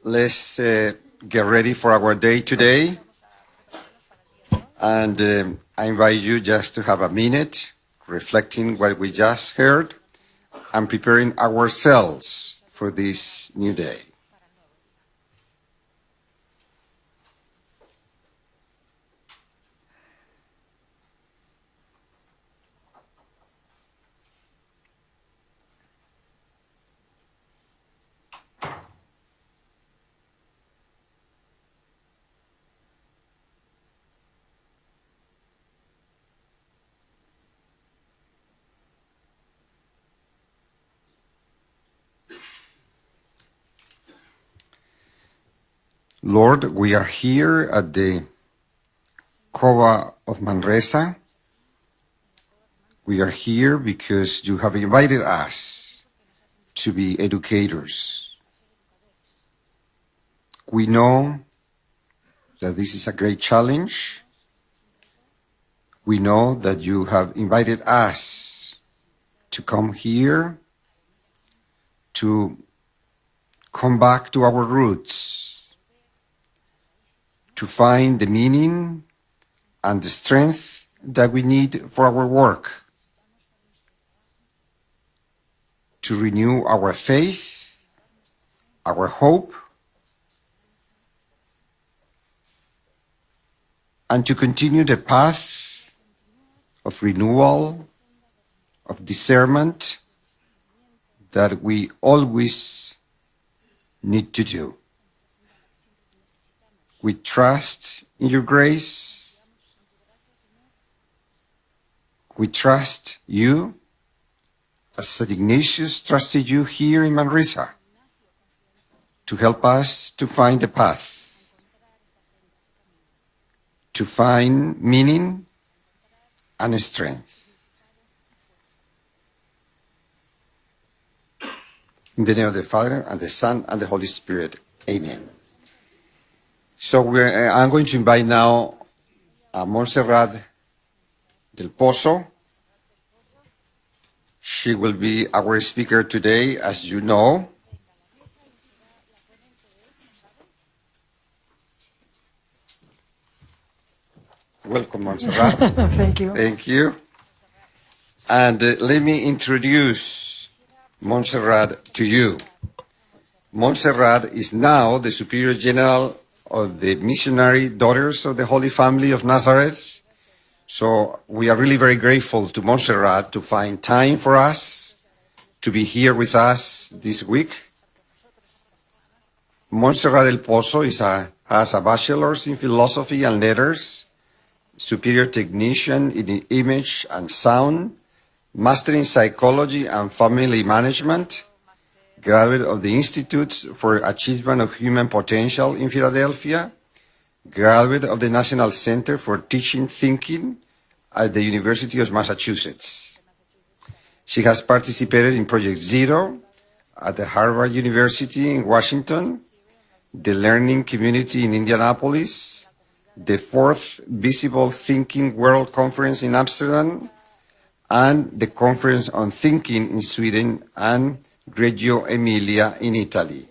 let's get ready for our day today. And I invite you just to have a minute reflecting what we just heard and preparing ourselves for this new day. Lord, we are here at the Cova of Manresa. We are here because you have invited us to be educators. We know that this is a great challenge. We know that you have invited us to come here, to come back to our roots, to find the meaning and the strength that we need for our work, to renew our faith, our hope, and to continue the path of renewal, of discernment that we always need to do. We trust in your grace. We trust you as St. Ignatius trusted you here in Manresa to help us to find the path, to find meaning and strength. In the name of the Father, and the Son, and the Holy Spirit. Amen. So I'm going to invite now Montserrat del Pozo. She will be our speaker today, as you know. Welcome, Montserrat. Thank you. Thank you. And let me introduce Montserrat to you. Montserrat is now the Superior General of the Missionary Daughters of the Holy Family of Nazareth. So we are really very grateful to Montserrat to find time for us, to be here with us this week. Montserrat del Pozo has a bachelor's in philosophy and letters, superior technician in image and sound, master in psychology and family management, graduate of the Institute for Achievement of Human Potential in Philadelphia, graduate of the National Center for Teaching Thinking at the University of Massachusetts. She has participated in Project Zero at the Harvard University in Washington, the Learning Community in Indianapolis, the 4th Visible Thinking World Conference in Amsterdam, and the Conference on Thinking in Sweden and Reggio Emilia in Italy.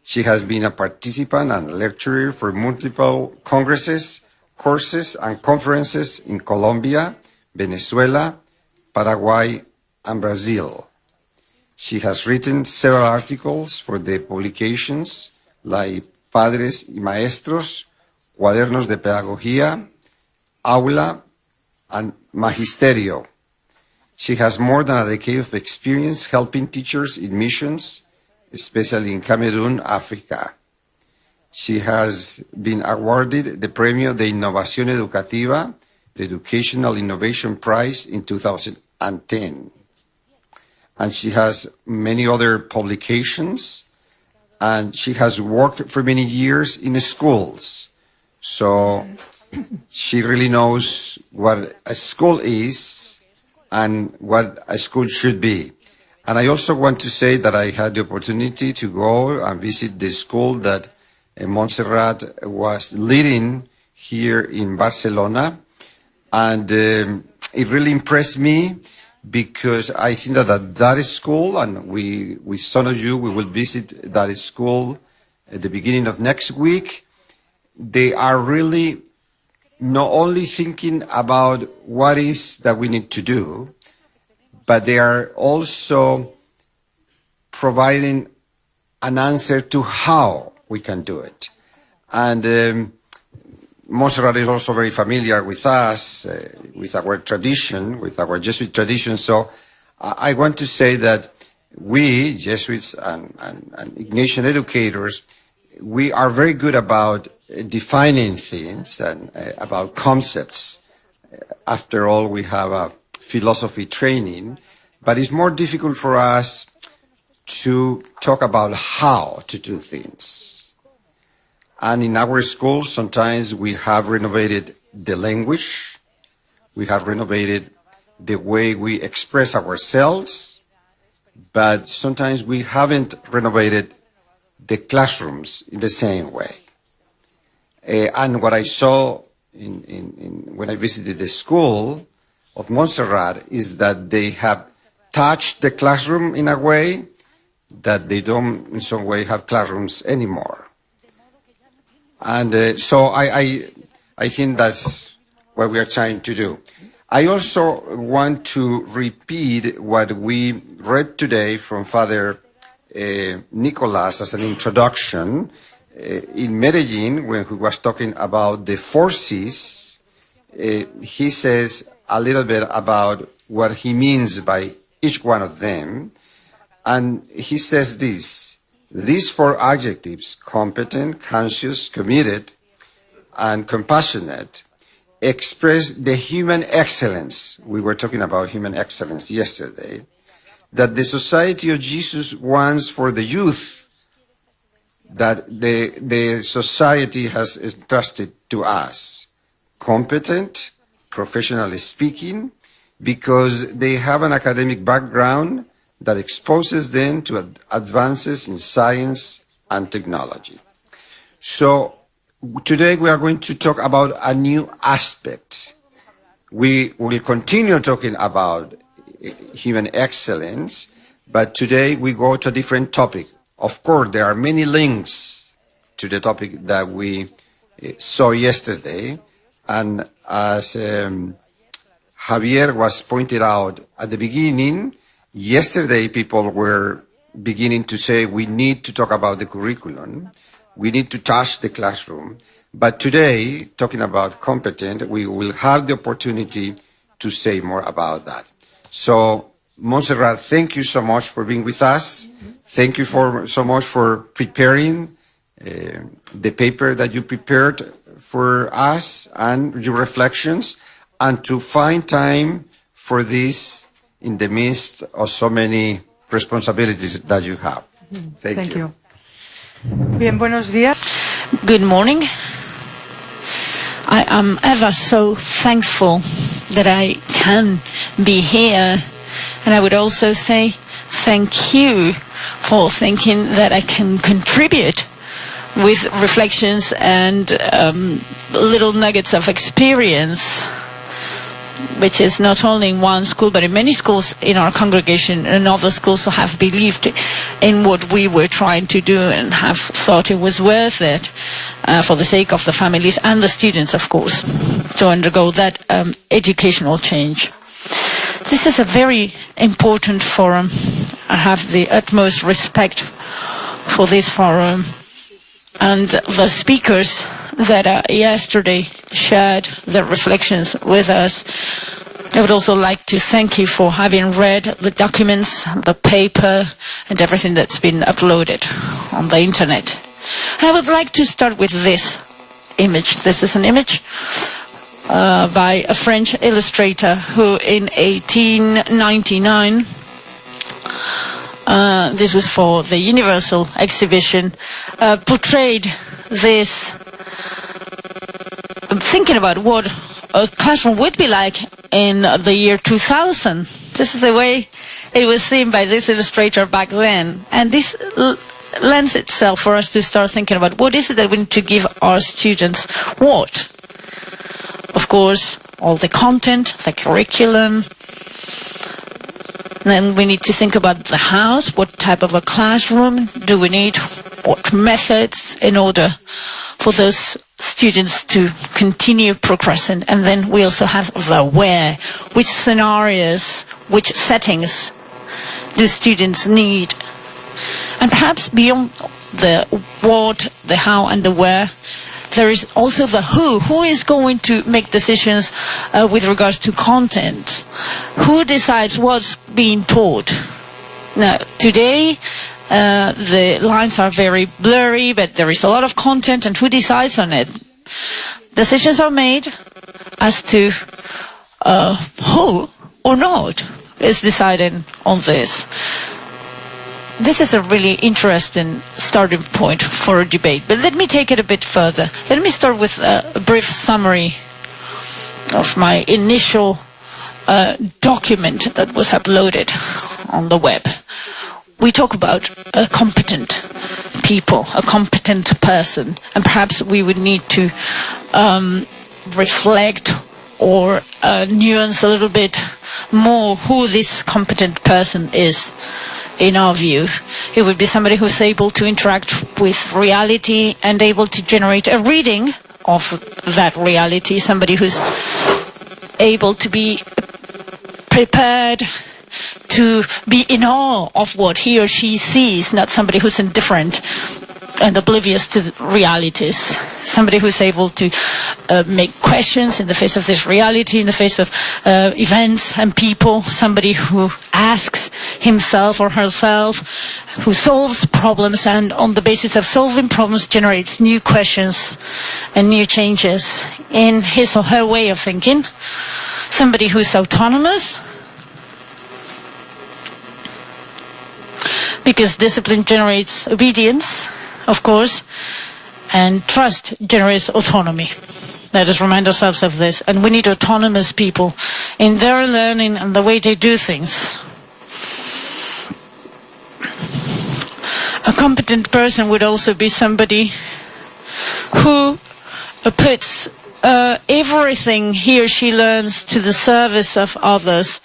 She has been a participant and lecturer for multiple congresses, courses, and conferences in Colombia, Venezuela, Paraguay, and Brazil. She has written several articles for the publications like Padres y Maestros, Cuadernos de Pedagogía, Aula, and Magisterio. She has more than a decade of experience helping teachers in missions, especially in Cameroon, Africa. She has been awarded the Premio de Innovación Educativa, the Educational Innovation Prize in 2010. And she has many other publications, and she has worked for many years in schools. So she really knows what a school is and what a school should be. And I also want to say that I had the opportunity to go and visit the school that Montserrat was leading here in Barcelona. And it really impressed me because I think that school, and we some of you, we will visit that school at the beginning of next week, they are really not only thinking about what is that we need to do, but they are also providing an answer to how we can do it. And Montserrat is also very familiar with us, with our tradition, with our Jesuit tradition. So I want to say that we, Jesuits and Ignatian educators, we are very good about defining things and about concepts. After all, we have a philosophy training, but it's more difficult for us to talk about how to do things. And in our schools, sometimes we have renovated the language, we have renovated the way we express ourselves, but sometimes we haven't renovated the classrooms in the same way. And what I saw when I visited the school of Montserrat is that they have touched the classroom in a way that they don't in some way have classrooms anymore. And so I think that's what we are trying to do. I also want to repeat what we read today from Father Nicolas as an introduction in Medellin when he was talking about the forces. He says a little bit about what he means by each one of them. And he says these four adjectives, competent, conscious, committed, and compassionate, express the human excellence. We were talking about human excellence yesterday, that the Society of Jesus wants for the youth, that the society has entrusted to us. Competent, professionally speaking, because they have an academic background that exposes them to advances in science and technology. So today we are going to talk about a new aspect. We will continue talking about human excellence, but today we go to a different topic. Of course, there are many links to the topic that we saw yesterday, and as Javier was pointed out at the beginning, yesterday people were beginning to say we need to talk about the curriculum, we need to touch the classroom, but today, talking about competent, we will have the opportunity to say more about that. So, Montserrat, thank you so much for being with us. Thank you so much for preparing the paper that you prepared for us and your reflections, and to find time for this in the midst of so many responsibilities that you have. Thank you. Bien, buenos días. Good morning. I am ever so thankful that I can be here, and I would also say thank you for thinking that I can contribute with reflections and little nuggets of experience, which is not only in one school but in many schools in our congregation, and other schools have believed in what we were trying to do and have thought it was worth it for the sake of the families and the students, of course, to undergo that educational change. This is a very important forum. I have the utmost respect for this forum and the speakers that yesterday shared their reflections with us. I would also like to thank you for having read the documents, the paper, and everything that's been uploaded on the internet. I would like to start with this image. This is an image by a French illustrator who in 1899, this was for the Universal Exhibition, portrayed this, thinking about what a classroom would be like in the year 2000. This is the way it was seen by this illustrator back then. And this lends itself for us to start thinking about what is it that we need to give our students what? Of course, all the content, the curriculum, Then we need to think about the house. What type of a classroom do we need? What methods in order for those students to continue progressing? And then we also have the where. Which scenarios, which settings do students need? And perhaps beyond the what, the how, and the where, there is also the who. Who is going to make decisions with regards to content? Who decides what's being taught? Now, today, the lines are very blurry, but there is a lot of content, and who decides on it? Decisions are made as to who or not is deciding on this. This is a really interesting starting point for a debate, but let me take it a bit further. Let me start with a brief summary of my initial document that was uploaded on the web. We talk about a competent people, a competent person, and perhaps we would need to reflect or nuance a little bit more who this competent person is. In our view, it would be somebody who's able to interact with reality and able to generate a reading of that reality, somebody who's able to be prepared to be in awe of what he or she sees, not somebody who's indifferent and oblivious to the realities. Somebody who's able to make questions in the face of this reality, in the face of events and people. Somebody who asks himself or herself, who solves problems, and on the basis of solving problems generates new questions and new changes in his or her way of thinking. Somebody who's autonomous, because discipline generates obedience, of course, and trust generates autonomy. Let us remind ourselves of this. And we need autonomous people in their learning and the way they do things. A competent person would also be somebody who puts everything he or she learns to the service of others,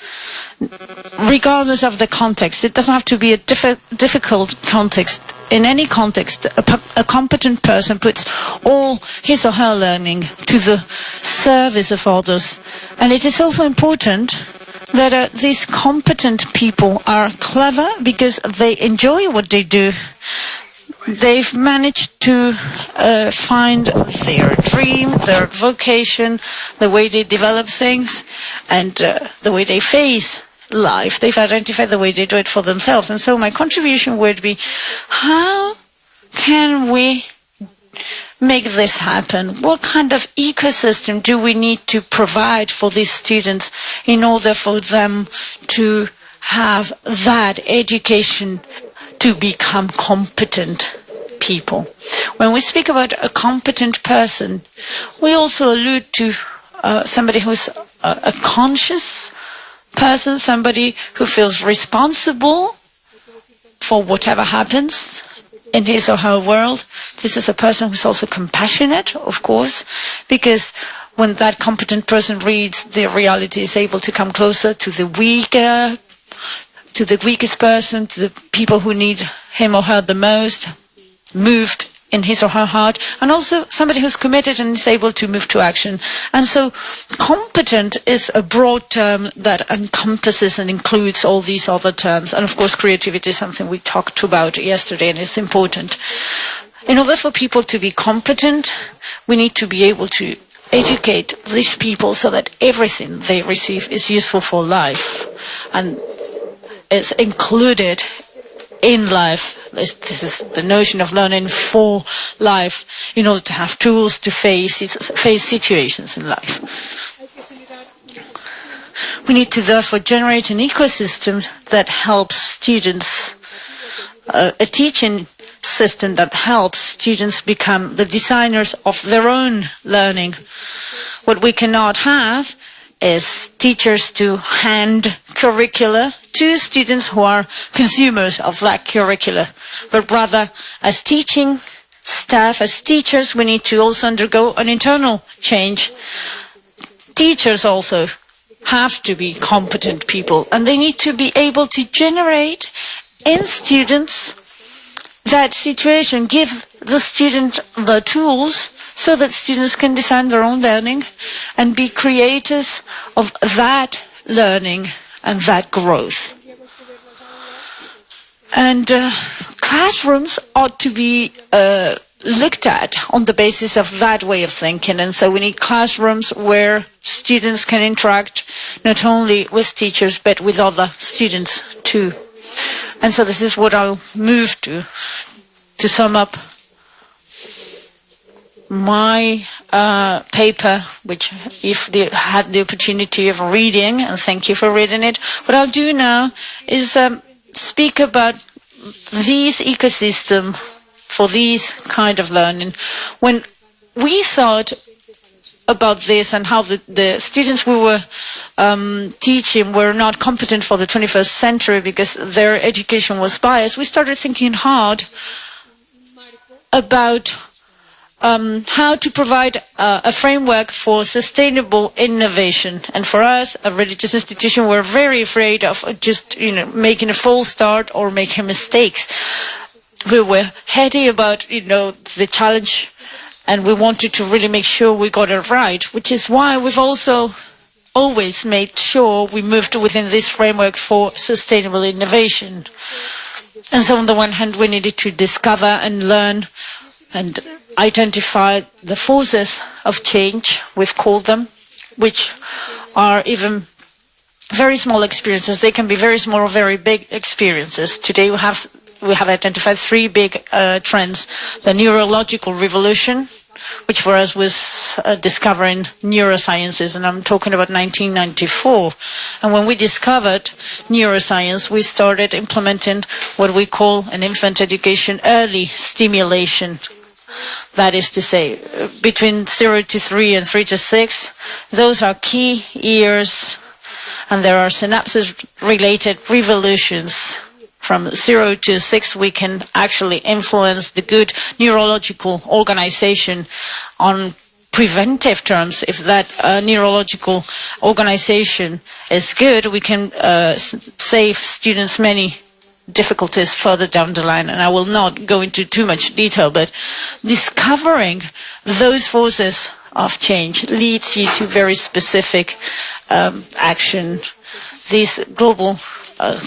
regardless of the context. It doesn't have to be a difficult context. In any context, a competent person puts all his or her learning to the service of others. And it is also important that these competent people are clever because they enjoy what they do. They've managed to find their dream, their vocation, the way they develop things, and the way they face life. They've identified the way they do it for themselves. And so my contribution would be, how can we make this happen? What kind of ecosystem do we need to provide for these students in order for them to have that education to become competent people? When we speak about a competent person, we also allude to somebody who's a conscious person, somebody who feels responsible for whatever happens in his or her world. This is a person who's also compassionate, of course, because when that competent person reads, the reality is able to come closer to the weaker, to the weakest person, to the people who need him or her the most, moved in his or her heart, and also somebody who's committed and is able to move to action. And so competent is a broad term that encompasses and includes all these other terms. And of course creativity is something we talked about yesterday, and it's important. In order for people to be competent, we need to be able to educate these people so that everything they receive is useful for life and is included in life. This is the notion of learning for life, in order to have tools to face situations in life. We need to therefore generate an ecosystem that helps students, a teaching system that helps students become the designers of their own learning. What we cannot have is teachers to hand curricula to students who are consumers of that curricula, but rather as teaching staff, as teachers, we need to also undergo an internal change. Teachers also have to be competent people, and they need to be able to generate in students that situation, give the student the tools so that students can design their own learning and be creators of that learning and that growth. And classrooms ought to be looked at on the basis of that way of thinking. And so we need classrooms where students can interact not only with teachers but with other students too. And so this is what I'll move to sum up my paper, which if you had the opportunity of reading, and thank you for reading it, what I'll do now is speak about these ecosystem for these kind of learning. When we thought about this and how the students we were teaching were not competent for the 21st century because their education was biased, we started thinking hard about how to provide a framework for sustainable innovation. And for us, a religious institution, we're very afraid of just making a false start or making mistakes. We were heady about the challenge, and we wanted to really make sure we got it right, which is why we've also always made sure we moved within this framework for sustainable innovation. And so on the one hand, we needed to discover and learn and identify the forces of change, we've called them, which are even very small experiences. They can be very small or very big experiences. Today we have identified three big trends. The neurological revolution, which for us was discovering neurosciences, and I'm talking about 1994. And when we discovered neuroscience, we started implementing what we call an infant education early stimulation. That is to say, between 0 to 3 and 3 to 6, those are key years, and there are synapses-related revolutions. From 0 to 6, we can actually influence the good neurological organization on preventive terms. If that neurological organization is good, we can save students many difficulties further down the line. And I will not go into too much detail, but discovering those forces of change leads you to very specific action. These global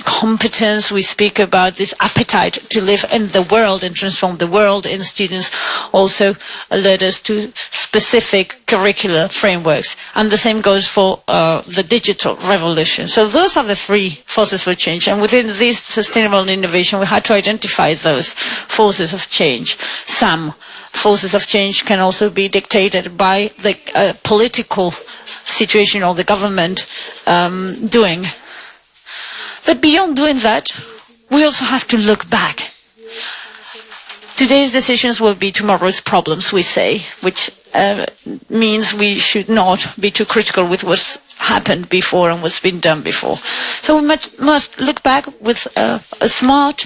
competence, we speak about this appetite to live in the world and transform the world in students, also led us to specific curricular frameworks. And the same goes for the digital revolution. So those are the three forces for change. And within this sustainable innovation, we had to identify those forces of change. Some forces of change can also be dictated by the political situation or the government doing. But beyond doing that, we also have to look back. Today's decisions will be tomorrow's problems, we say, which means we should not be too critical with what's happened before and what's been done before. So we must look back with a smart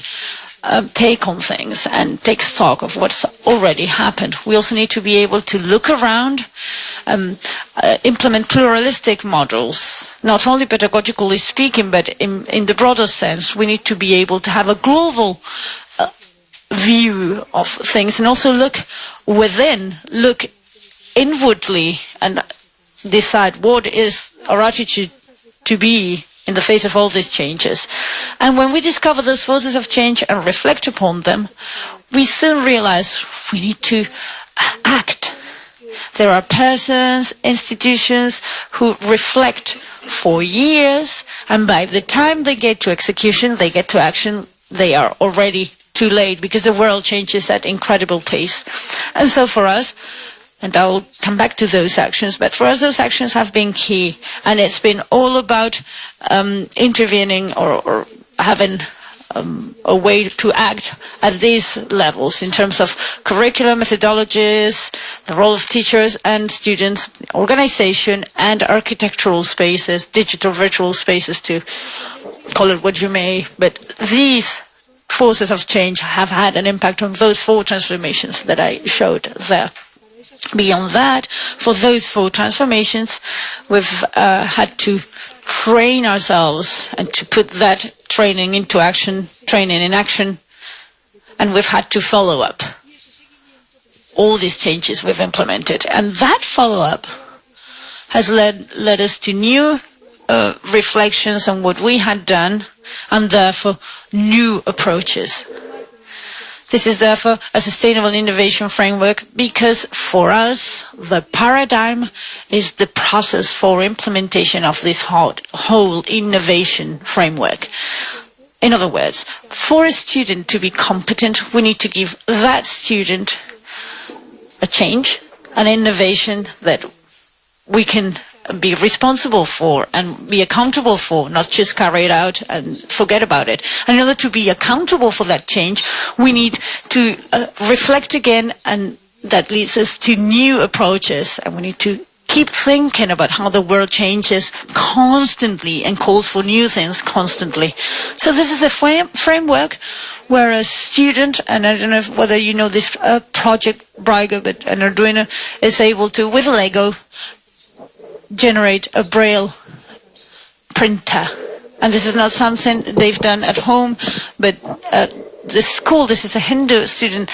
take on things and take stock of what's already happened. We also need to be able to look around, implement pluralistic models, not only pedagogically speaking, but in the broader sense. We need to be able to have a global view of things and also look within, look inwardly and decide what is our attitude to be in the face of all these changes. And when we discover those forces of change and reflect upon them, we soon realize we need to act. There are persons, institutions who reflect for years, and by the time they get to execution, they get to action, they are already too late because the world changes at incredible pace. And so for us, and I'll come back to those actions, but for us those actions have been key, and it's been all about intervening or having a way to act at these levels in terms of curriculum, methodologies, the role of teachers and students, organization and architectural spaces, digital virtual spaces, to call it what you may. But these forces of change have had an impact on those four transformations that I showed there. Beyond that, for those 4 transformations, we've had to train ourselves and to put that training into action, training in action, and we've had to follow up all these changes we've implemented. And that follow-up has led us to new reflections on what we had done, and therefore new approaches. This is therefore a sustainable innovation framework because for us the paradigm is the process for implementation of this whole innovation framework. In other words, for a student to be competent, we need to give that student a change, an innovation that we can be responsible for and be accountable for, not just carry it out and forget about it. And in order to be accountable for that change, we need to reflect again, and that leads us to new approaches, and we need to keep thinking about how the world changes constantly and calls for new things constantly. So this is a framework where a student, and I don't know whether you know this project, Brigo, but an Arduino is able to, with Lego, generate a Braille printer. And this is not something they've done at home, but the school, this is a Hindu student,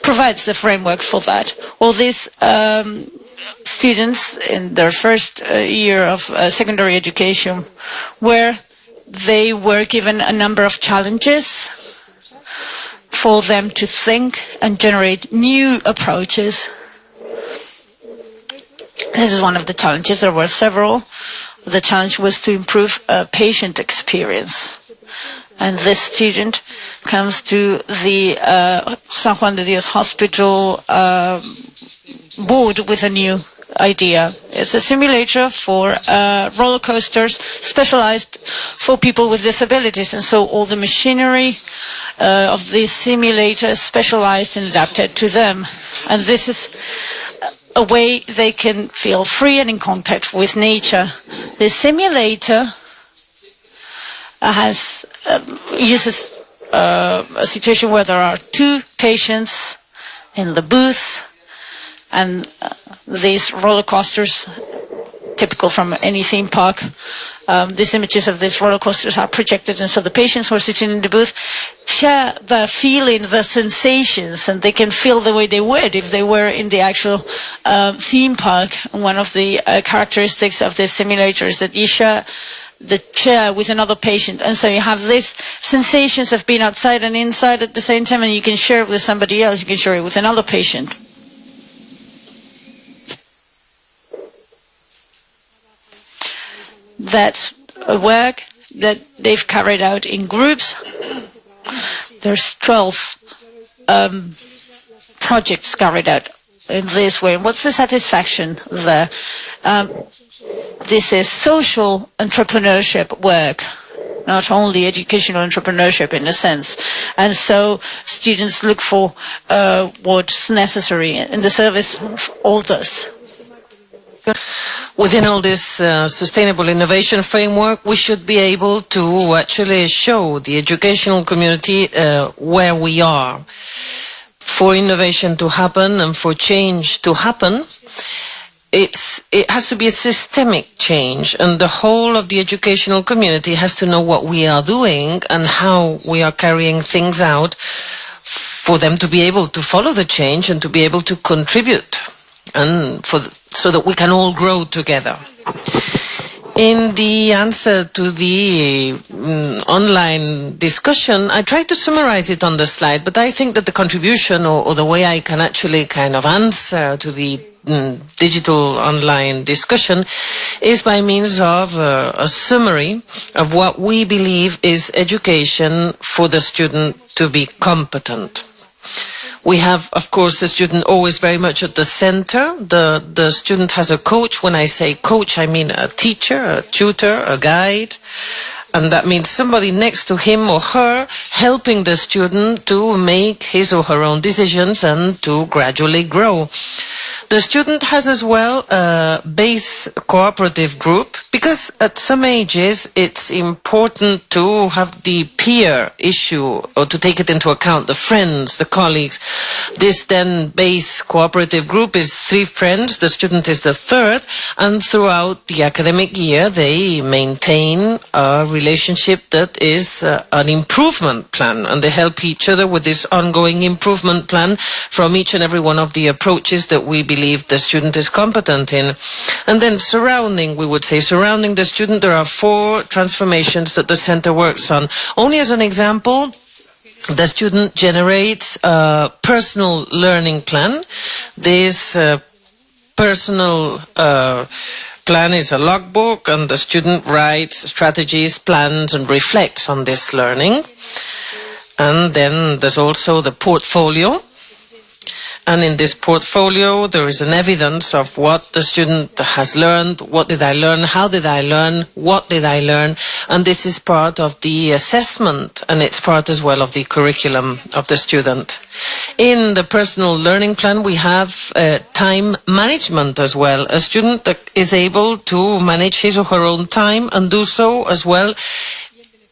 provides the framework for that. All these students in their first year of secondary education, where they were given a number of challenges for them to think and generate new approaches. This is one of the challenges. There were several. The challenge was to improve patient experience. And this student comes to the San Juan de Dios Hospital board with a new idea. It's a simulator for roller coasters specialized for people with disabilities. And so all the machinery of this simulator is specialized and adapted to them. And this is a way they can feel free and in contact with nature. The simulator uses a situation where there are 2 patients in the booth, and these roller coasters, typical from any theme park, these images of these roller coasters are projected, and so the patients who are sitting in the booth share the feeling, the sensations, and they can feel the way they would if they were in the actual theme park. And one of the characteristics of this simulator is that you share the chair with another patient, and so you have these sensations of being outside and inside at the same time, and you can share it with somebody else, you can share it with another patient. That's a work that they've carried out in groups. There's 12 projects carried out in this way. What's the satisfaction there? This is social entrepreneurship work, not only educational entrepreneurship in a sense. And so students look for what's necessary in the service of others. Within all this sustainable innovation framework, we should be able to actually show the educational community where we are. For innovation to happen and for change to happen, it has to be a systemic change, and the whole of the educational community has to know what we are doing and how we are carrying things out for them to be able to follow the change and to be able to contribute, and so that we can all grow together. In the answer to the online discussion, I tried to summarize it on the slide, but I think that the contribution or the way I can actually kind of answer to the digital online discussion is by means of a summary of what we believe is education for the student to be competent. We have, of course, the student always very much at the center. The student has a coach. When I say coach, I mean a teacher, a tutor, a guide. And that means somebody next to him or her helping the student to make his or her own decisions and to gradually grow. The student has as well a base cooperative group, because at some ages it's important to have the peer issue, or to take it into account, the friends, the colleagues. This then base cooperative group is 3 friends, the student is the 3rd, and throughout the academic year they maintain a relationship that is an improvement plan, and they help each other with this ongoing improvement plan from each and every one of the approaches that we believe the student is competent in. And then surrounding the student, there are 4 transformations that the center works on. Only as an example, the student generates a personal learning plan. This personal plan is a logbook, and the student writes strategies, plans, and reflects on this learning. And then there's also the portfolio. And in this portfolio, there is an evidence of what the student has learned, what did I learn, how did I learn, what did I learn, and this is part of the assessment, and it's part as well of the curriculum of the student. In the personal learning plan, we have time management as well. A student that is able to manage his or her own time and do so as well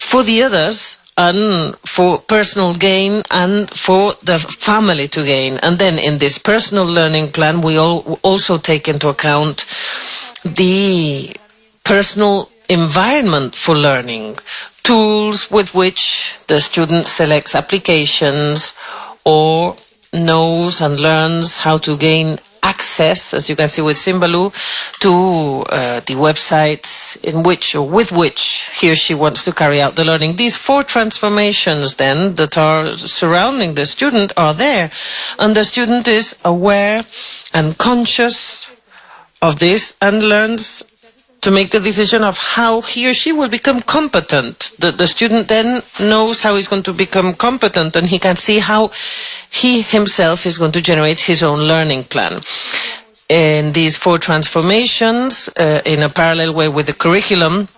for the others, and for personal gain and for the family to gain. And then in this personal learning plan, we also take into account the personal environment for learning, tools with which the student selects applications or knows and learns how to gain access, as you can see with Simbalu, to the websites in which or with which he or she wants to carry out the learning. These 4 transformations then that are surrounding the student are there, and the student is aware and conscious of this and learns to make the decision of how he or she will become competent. The student then knows how he's going to become competent, and he can see how he himself is going to generate his own learning plan. In these 4 transformations, in a parallel way with the curriculum,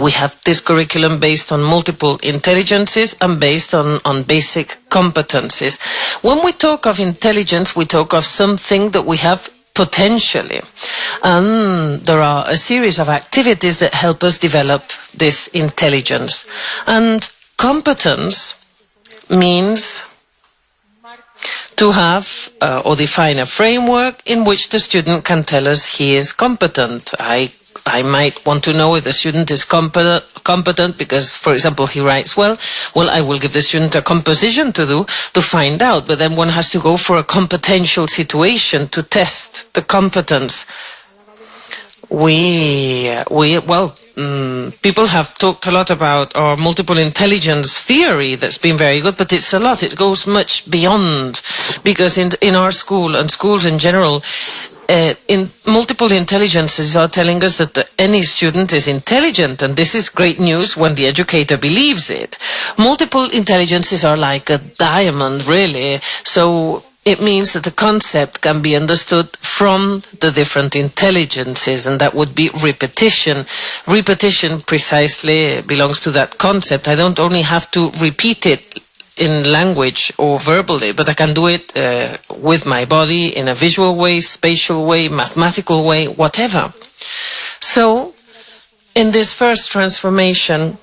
we have this curriculum based on multiple intelligences and based on basic competencies. When we talk of intelligence, we talk of something that we have potentially. And there are a series of activities that help us develop this intelligence. And competence means to have or define a framework in which the student can tell us he is competent. I might want to know if the student is competent because, for example, he writes well. Well, I will give the student a composition to do to find out, but then one has to go for a competential situation to test the competence. People have talked a lot about our multiple intelligence theory that's been very good, but it's a lot. It goes much beyond, because in our school and schools in general, in multiple intelligences are telling us that any student is intelligent, and this is great news when the educator believes it. Multiple intelligences are like a diamond, really. So it means that the concept can be understood from the different intelligences, and that would be repetition. Repetition precisely belongs to that concept. I don't only have to repeat it in language or verbally, but I can do it with my body in a visual way, spatial way, mathematical way, whatever. So, in this first transformation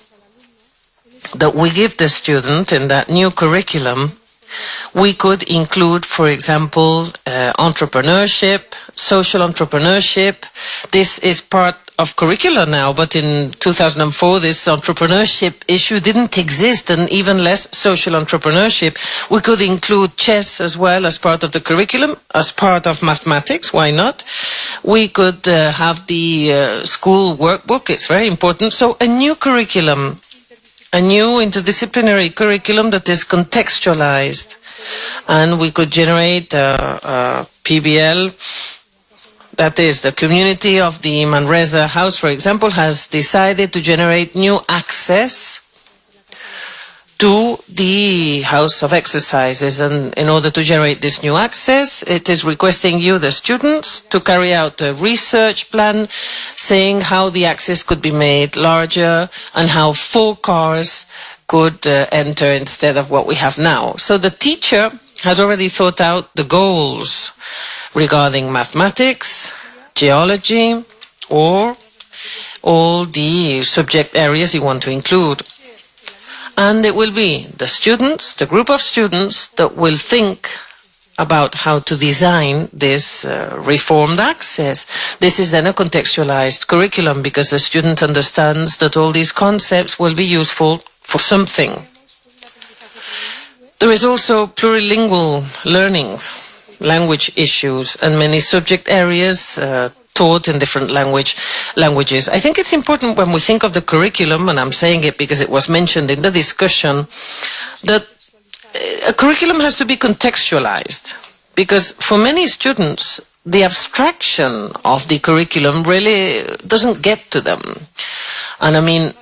that we give the student in that new curriculum, we could include, for example, entrepreneurship, social entrepreneurship. This is part of curricula now, but in 2004 this entrepreneurship issue didn't exist, and even less social entrepreneurship. We could include chess as well as part of the curriculum, as part of mathematics, why not? We could have the school workbook, it's very important. So a new curriculum, a new interdisciplinary curriculum that is contextualized, and we could generate a PBL. That is, the community of the Manresa House, for example, has decided to generate new access to the House of Exercises. And in order to generate this new access, it is requesting you, the students, to carry out a research plan saying how the access could be made larger and how 4 cars could enter instead of what we have now. So the teacher has already thought out the goals regarding mathematics, geology, or all the subject areas you want to include. And it will be the students, the group of students that will think about how to design this reformed access. This is then a contextualized curriculum because the student understands that all these concepts will be useful for something. There is also plurilingual learning, language issues, and many subject areas taught in different languages. I think it's important when we think of the curriculum, and I'm saying it because it was mentioned in the discussion, that a curriculum has to be contextualized, because for many students, the abstraction of the curriculum really doesn't get to them. And I mean,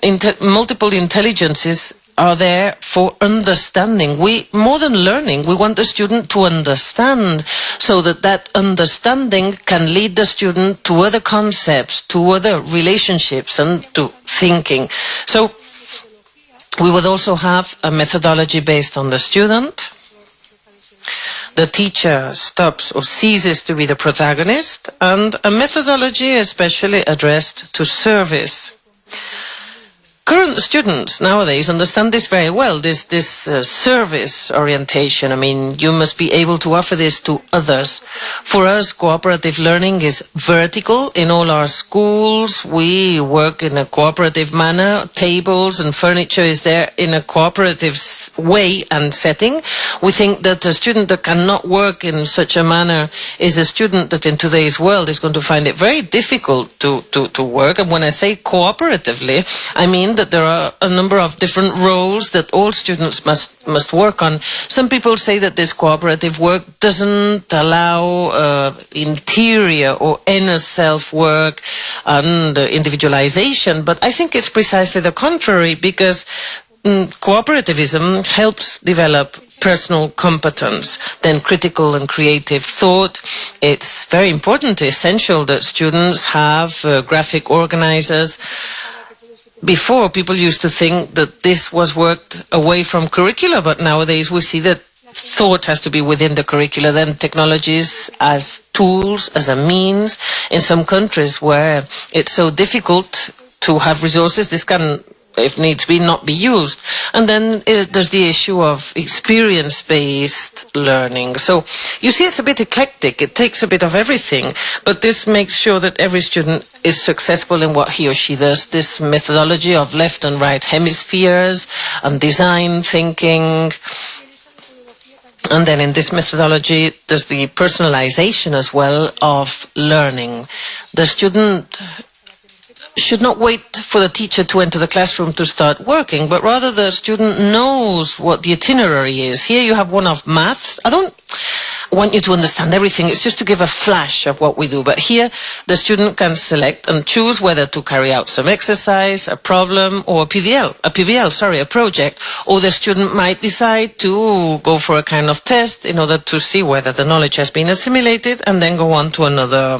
multiple intelligences are there for understanding. More than learning, we want the student to understand, so that that understanding can lead the student to other concepts, to other relationships, and to thinking. So we would also have a methodology based on the student. The teacher stops or ceases to be the protagonist, and a methodology especially addressed to service. Current students nowadays understand this very well, this service orientation. I mean, you must be able to offer this to others. For us, cooperative learning is vertical. In all our schools, we work in a cooperative manner. Tables and furniture is there in a cooperative way and setting. We think that a student that cannot work in such a manner is a student that in today's world is going to find it very difficult to work. And when I say cooperatively, I mean that there are a number of different roles that all students must work on. Some people say that this cooperative work doesn't allow interior or inner self-work and individualization, but I think it's precisely the contrary, because cooperativism helps develop personal competence, then critical and creative thought. It's very important, essential that students have graphic organizers. Before, people used to think that this was worked away from curricula, but nowadays we see that thought has to be within the curricula, then technologies as tools, as a means. In some countries where it's so difficult to have resources, this can, if needs be, not be used. And then there's the issue of experience-based learning. So you see, it's a bit eclectic. It takes a bit of everything, but this makes sure that every student is successful in what he or she does. This methodology of left and right hemispheres and design thinking. And then in this methodology, there's the personalization as well of learning. The student should not wait for the teacher to enter the classroom to start working, but rather the student knows what the itinerary is. Here you have one of maths. I don't want you to understand everything. It's just to give a flash of what we do. But here the student can select and choose whether to carry out some exercise, a problem, or a project. Or the student might decide to go for a kind of test in order to see whether the knowledge has been assimilated, and then go on to another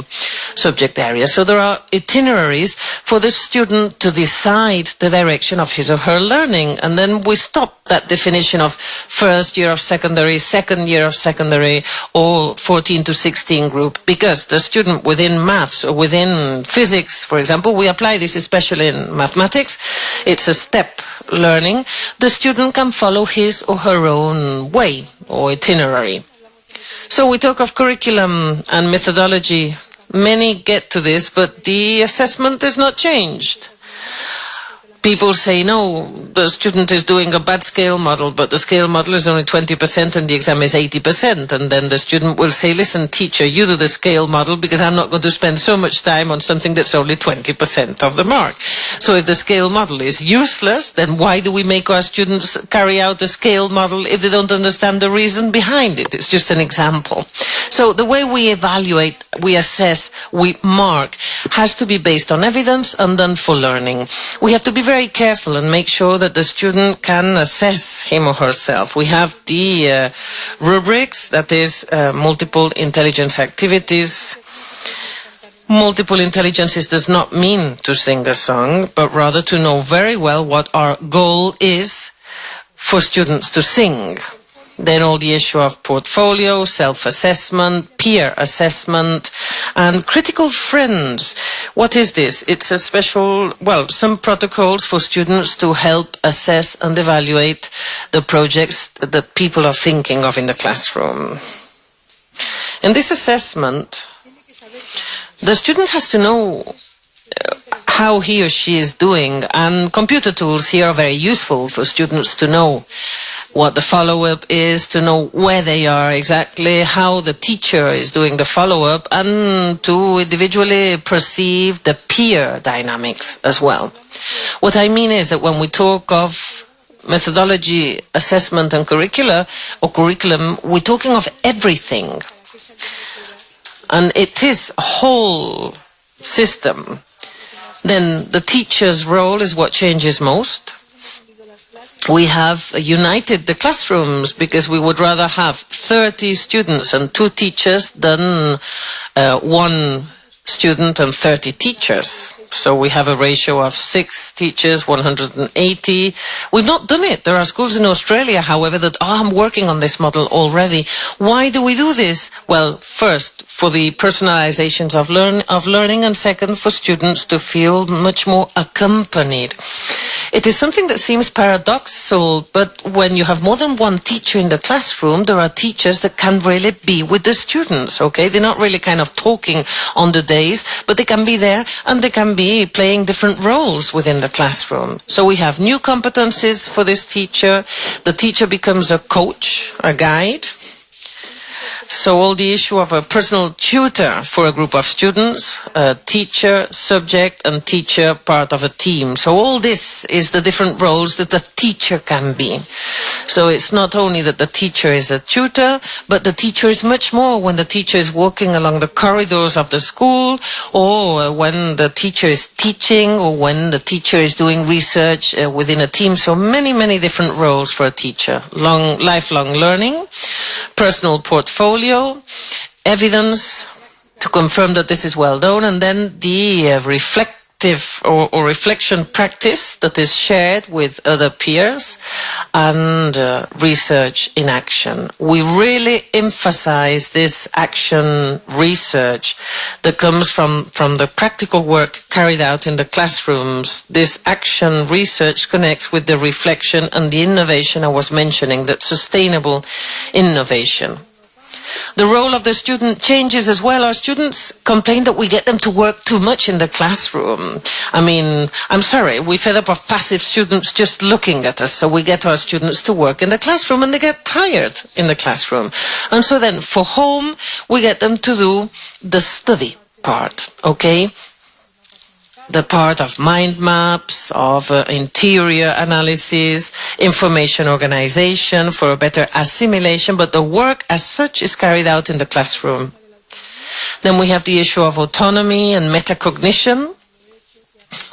subject area. So there are itineraries for the student to decide the direction of his or her learning. And then we stop that definition of first year of secondary, second year of secondary, or 14 to 16 group, because the student within maths or within physics, for example, we apply this especially in mathematics, it's a step learning. The student can follow his or her own way or itinerary. So we talk of curriculum and methodology. Many get to this, but the assessment is not changed. People say, no, the student is doing a bad scale model, but the scale model is only 20% and the exam is 80%. And then the student will say, listen, teacher, you do the scale model because I'm not going to spend so much time on something that's only 20% of the mark. So if the scale model is useless, then why do we make our students carry out the scale model if they don't understand the reason behind it? It's just an example. So the way we evaluate, we assess, we mark has to be based on evidence and done for learning. We have to be very careful and make sure that the student can assess him or herself. We have the rubrics, that is multiple intelligence activities. Multiple intelligences does not mean to sing a song, but rather to know very well what our goal is for students to sing. Then all the issue of portfolio, self-assessment, peer assessment, and critical friends. What is this? It's a special, some protocols for students to help assess and evaluate the projects that people are thinking of in the classroom. In this assessment, the student has to know how he or she is doing, and computer tools here are very useful for students to know what the follow-up is, to know where they are exactly, how the teacher is doing the follow-up, and to individually perceive the peer dynamics as well. What I mean is that when we talk of methodology, assessment and curricula or curriculum, we're talking of everything. And it is a whole system. Then the teacher's role is what changes most. We have united the classrooms because we would rather have 30 students and 2 teachers than 1 student and 30 teachers. So we have a ratio of 6 teachers, 180. We've not done it. There are schools in Australia, however, that are working on this model already. Why do we do this? Well, first, for the personalizations of learning, and second, for students to feel much more accompanied. It is something that seems paradoxical, but when you have more than 1 teacher in the classroom, there are teachers that can really be with the students, okay? They're not really kind of talking on the days, but they can be there and they can be playing different roles within the classroom. So we have new competencies for this teacher. The teacher becomes a coach, a guide. So all the issue of a personal tutor for a group of students, a teacher, subject, and teacher part of a team. So all this is the different roles that the teacher can be. So it's not only that the teacher is a tutor, but the teacher is much more when the teacher is walking along the corridors of the school, or when the teacher is teaching, or when the teacher is doing research within a team. So many, many different roles for a teacher. Lifelong learning, personal portfolio, evidence to confirm that this is well done, and then the reflective or reflection practice that is shared with other peers, and research in action. We really emphasize this action research that comes from the practical work carried out in the classrooms. This action research connects with the reflection and the innovation I was mentioning, that sustainable innovation. The role of the student changes as well. Our students complain that we get them to work too much in the classroom. I mean, I'm sorry, we're fed up of passive students just looking at us, so we get our students to work in the classroom and they get tired in the classroom. And so then for home, we get them to do the study part, okay? The part of mind maps, of interior analysis, information organization for a better assimilation, but the work as such is carried out in the classroom. Then we have the issue of autonomy and metacognition.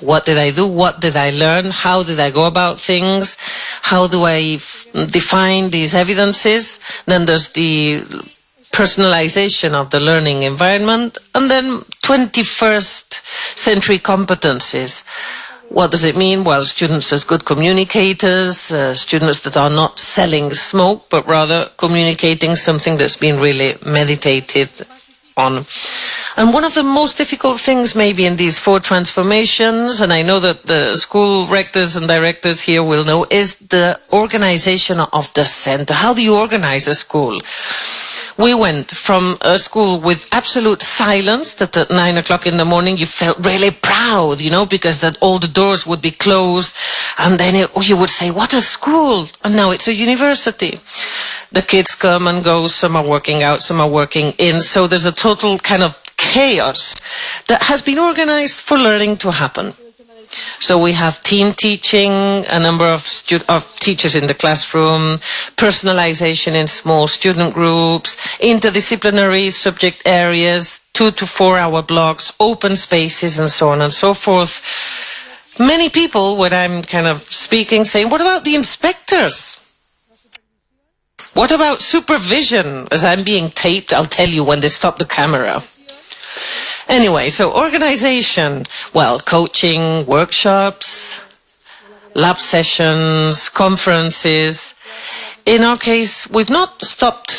What did I do? What did I learn? How did I go about things? How do I define these evidences? Then there's the personalization of the learning environment, and then 21st century competencies. What does it mean? Well, students as good communicators, students that are not selling smoke, but rather communicating something that's been really meditated on. And one of the most difficult things maybe in these 4 transformations, and I know that the school rectors and directors here will know, is the organization of the center. How do you organize a school? We went from a school with absolute silence, that at 9 o'clock in the morning you felt really proud, you know, because that all the doors would be closed, and then you would say, what a school! And now it's a university. The kids come and go, some are working out, some are working in, so there's a total kind of chaos that has been organized for learning to happen. So we have team teaching, a number of teachers in the classroom, personalization in small student groups, interdisciplinary subject areas, 2 to 4 hour blocks, open spaces, and so on and so forth. Many people, when I'm kind of speaking, say, what about the inspectors? What about supervision? As I'm being taped, I'll tell you when they stop the camera. Anyway, so organization, well, coaching, workshops, lab sessions, conferences. in our case, we've not stopped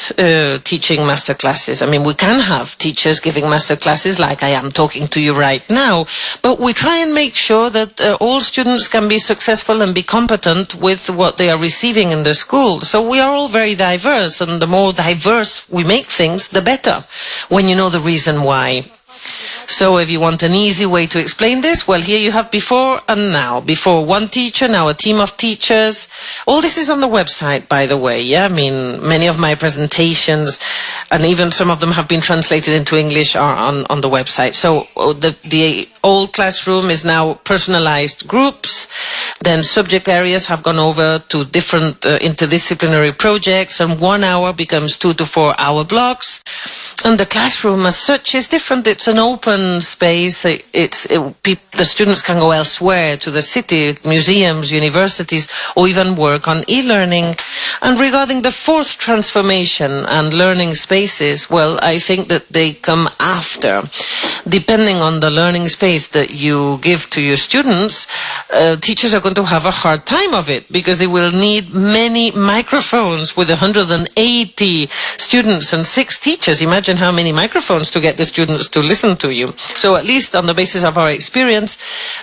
teaching master classes. I mean, we can have teachers giving master classes like I am talking to you right now, but we try and make sure that all students can be successful and be competent with what they are receiving in the school. So we are all very diverse, and the more diverse we make things, the better, when you know the reason why. So if you want an easy way to explain this, well, here you have before and now. Before one teacher, now a team of teachers. All this is on the website, by the way. Yeah, I mean, many of my presentations, and even some of them have been translated into English, are on the website. So the old classroom is now personalized groups. Then subject areas have gone over to different interdisciplinary projects, and 1 hour becomes 2 to 4 hour blocks. And the classroom as such is different. It's an open space. The students can go elsewhere, to the city, museums, universities, or even work on e-learning. And regarding the fourth transformation and learning spaces, well, I think that they come after. Depending on the learning space that you give to your students, teachers are going to have a hard time of it, because they will need many microphones with 180 students and 6 teachers. Imagine how many microphones to get the students to listen to you. So at least on the basis of our experience,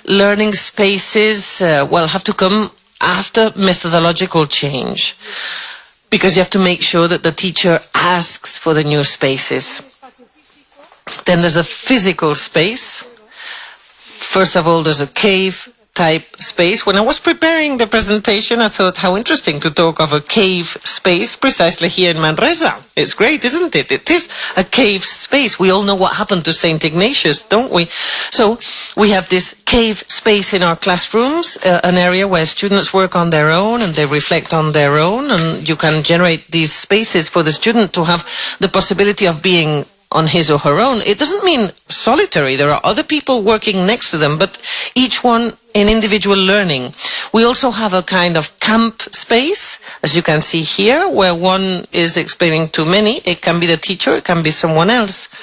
learning spaces, have to come after methodological change, because you have to make sure that the teacher asks for the new spaces. Then there's a physical space. First of all, there's a cave type space. When I was preparing the presentation, I thought how interesting to talk of a cave space precisely here in Manresa. It's great, isn't it? It is a cave space. We all know what happened to St. Ignatius, don't we? So we have this cave space in our classrooms, an area where students work on their own and they reflect on their own, and you can generate these spaces for the student to have the possibility of being on his or her own. It doesn't mean solitary. There are other people working next to them, but each one in individual learning. We also have a kind of camp space, as you can see here, where one is explaining to many. It can be the teacher, it can be someone else.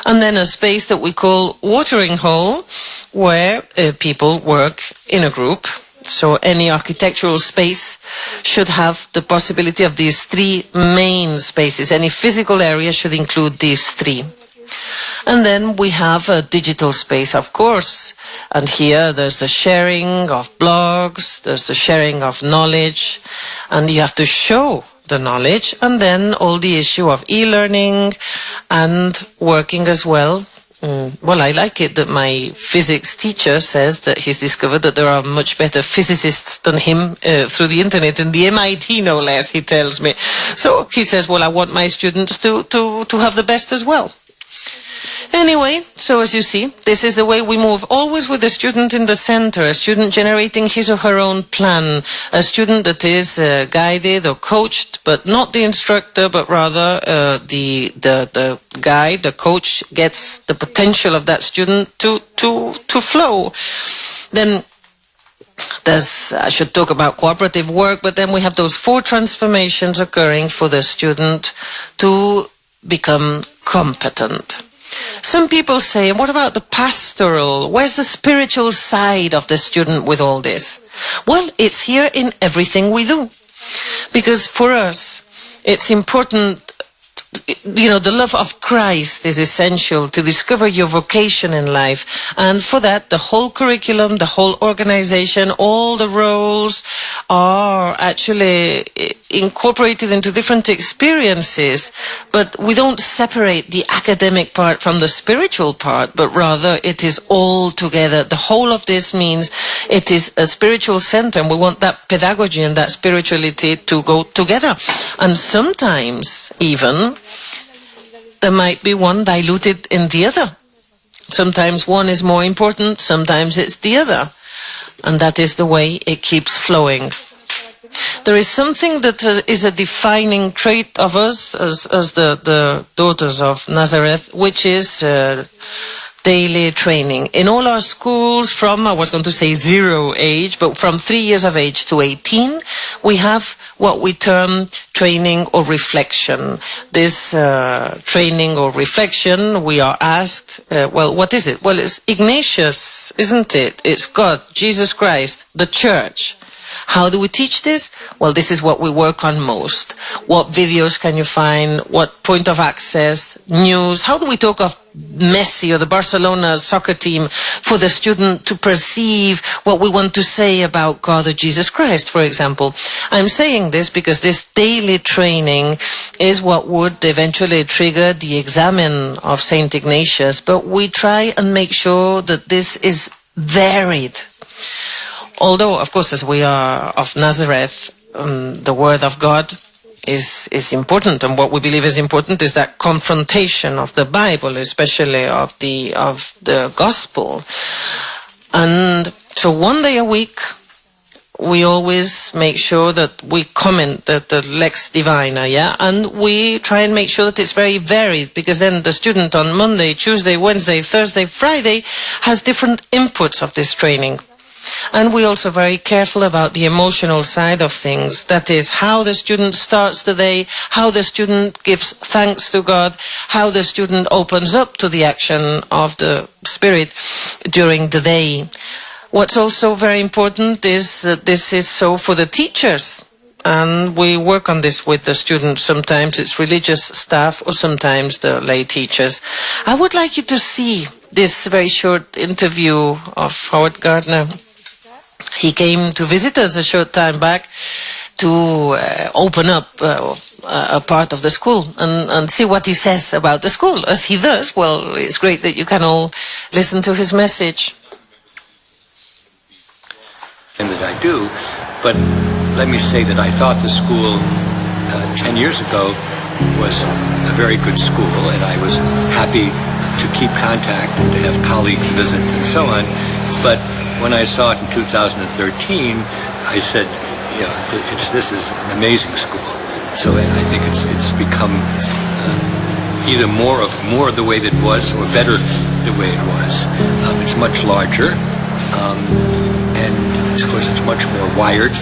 And then a space that we call watering hole, where people work in a group. So any architectural space should have the possibility of these 3 main spaces. Any physical area should include these 3. And then we have a digital space, of course. And here there's the sharing of blogs, there's the sharing of knowledge, and you have to show the knowledge. And then all the issue of e-learning and working as well. Well, I like it that my physics teacher says that he's discovered that there are much better physicists than him through the internet, in the MIT no less, he tells me. So he says, well, I want my students to have the best as well. Anyway, so as you see, this is the way we move, always with the student in the center, a student generating his or her own plan, a student that is guided or coached, but not the instructor, but rather the guide, the coach gets the potential of that student to flow. Then I should talk about cooperative work, but then we have those 4 transformations occurring for the student to become competent. Some people say, what about the pastoral? Where's the spiritual side of the student with all this? Well, it's here in everything we do. Because for us, it's important, the love of Christ is essential to discover your vocation in life. And for that, the whole curriculum, the whole organization, all the roles are actually incorporated into different experiences. But we don't separate the academic part from the spiritual part, but rather it is all together. The whole of this means it is a spiritual center, and we want that pedagogy and that spirituality to go together. And sometimes even there might be one diluted in the other. Sometimes one is more important, sometimes it's the other. And that is the way it keeps flowing. There is something that is a defining trait of us as the daughters of Nazareth, which is daily training. In all our schools, from, I was going to say 0 age, but from 3 years of age to 18, we have what we term training or reflection. This training or reflection, we are asked, what is it? Well, it's Ignatius, isn't it? It's God, Jesus Christ, the church. How do we teach this? Well, this is what we work on most. What videos can you find? What point of access? News? How do we talk of Messi or the Barcelona soccer team for the student to perceive what we want to say about God or Jesus Christ, for example? I'm saying this because this daily training is what would eventually trigger the examen of Saint Ignatius, but we try and make sure that this is varied. Although, of course, as we are of Nazareth, the Word of God is important, and what we believe is important is that confrontation of the Bible, especially of the Gospel. And so one day a week, we always make sure that we comment the Lex Divina, yeah? And we try and make sure that it's very varied, because then the student on Monday, Tuesday, Wednesday, Thursday, Friday has different inputs of this training. And we're also very careful about the emotional side of things. That is, how the student starts the day, how the student gives thanks to God, how the student opens up to the action of the Spirit during the day. What's also very important is that this is so for the teachers. And we work on this with the students. Sometimes it's religious staff or sometimes the lay teachers. I would like you to see this very short interview of Howard Gardner. He came to visit us a short time back to open up a part of the school and see what he says about the school. As he does, well, it's great that you can all listen to his message. That I do, but let me say that I thought the school 10 years ago was a very good school, and I was happy to keep contact and to have colleagues visit and so on. But when I saw it in 2013, I said, you know, this is an amazing school. So I think it's become either more of the way that it was, or better the way it was. It's much larger, and of course it's much more wired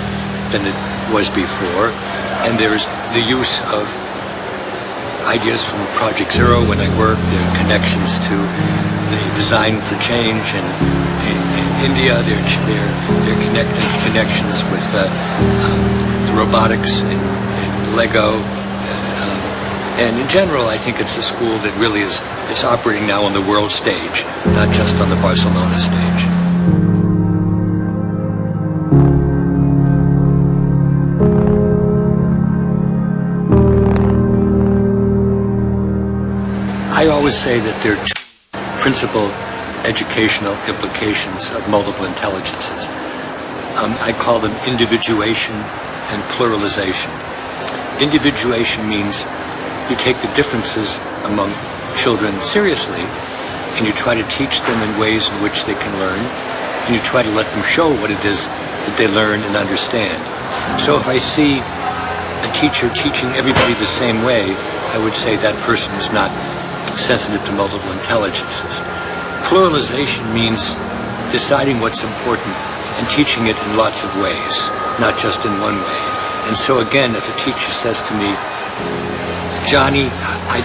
than it was before. And there is the use of ideas from Project Zero when I worked, the connections to the Design for Change in India. They're connecting connections with the robotics and Lego. And in general, I think it's a school that really it's operating now on the world stage, not just on the Barcelona stage. I always say that there are two principal educational implications of multiple intelligences. I call them individuation and pluralization. Individuation means you take the differences among children seriously, and you try to teach them in ways in which they can learn, and you try to let them show what it is that they learn and understand. So if I see a teacher teaching everybody the same way, I would say that person is not sensitive to multiple intelligences. Pluralization means deciding what's important and teaching it in lots of ways, not just in one way. And so again, if a teacher says to me, Johnny,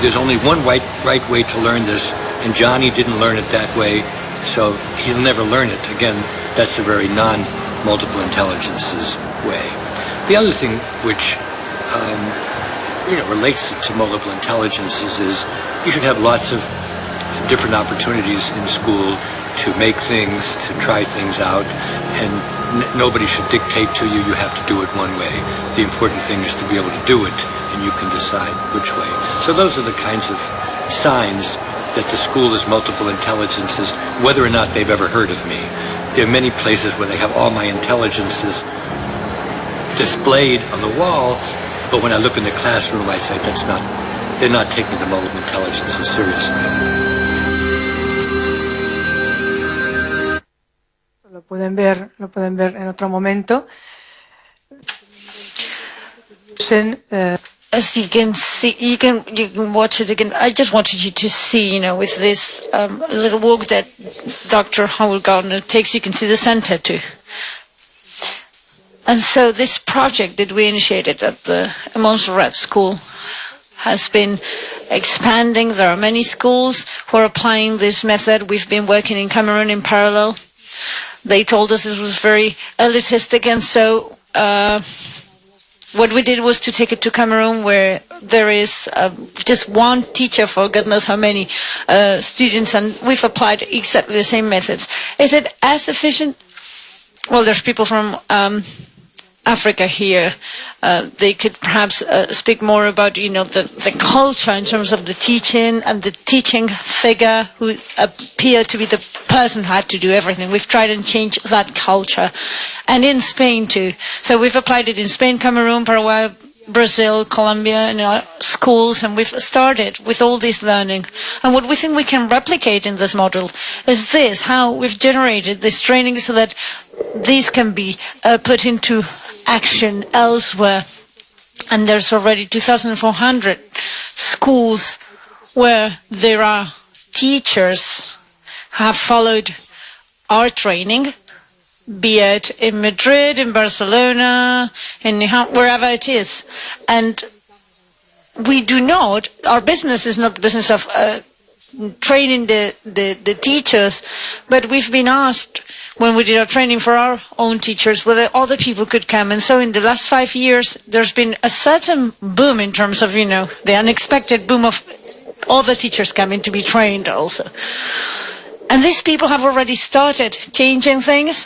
there's only one right way to learn this, and Johnny didn't learn it that way, so he'll never learn it. Again, that's a very non-multiple intelligences way. The other thing which relates to multiple intelligences is you should have lots of different opportunities in school to make things, to try things out, and nobody should dictate to you, you have to do it one way. The important thing is to be able to do it, and you can decide which way. So those are the kinds of signs that the school is multiple intelligences, whether or not they've ever heard of me. There are many places where they have all my intelligences displayed on the wall, but when I look in the classroom, I say they're not taking the multiple intelligences seriously. Lo pueden ver en otro momento. As you can see, you can watch it again. I just wanted you to see, with this little walk that Dr. Howard Gardner takes, you can see the sun tattoo. And so this project that we initiated at the Montserrat School has been expanding. There are many schools who are applying this method. We've been working in Cameroon in parallel. They told us this was very elitistic, and so what we did was to take it to Cameroon, where there is just one teacher for God knows how many students, and we've applied exactly the same methods. Is it as efficient? Well, there's people from Africa here. They could perhaps speak more about, the culture in terms of the teaching and the teaching figure who appeared to be the person who had to do everything. We've tried and change that culture. And in Spain too. So we've applied it in Spain, Cameroon, Paraguay, Brazil, Colombia, in our schools, and we've started with all this learning. And what we think we can replicate in this model is this, how we've generated this training so that these can be put into action elsewhere. And there's already 2,400 schools where there are teachers who have followed our training, be it in Madrid, in Barcelona, wherever it is. And we do not, our business is not the business of training the teachers, but we've been asked when we did our training for our own teachers whether other people could come. And so in the last 5 years, there's been a certain boom in terms of, the unexpected boom of other teachers coming to be trained also. And these people have already started changing things.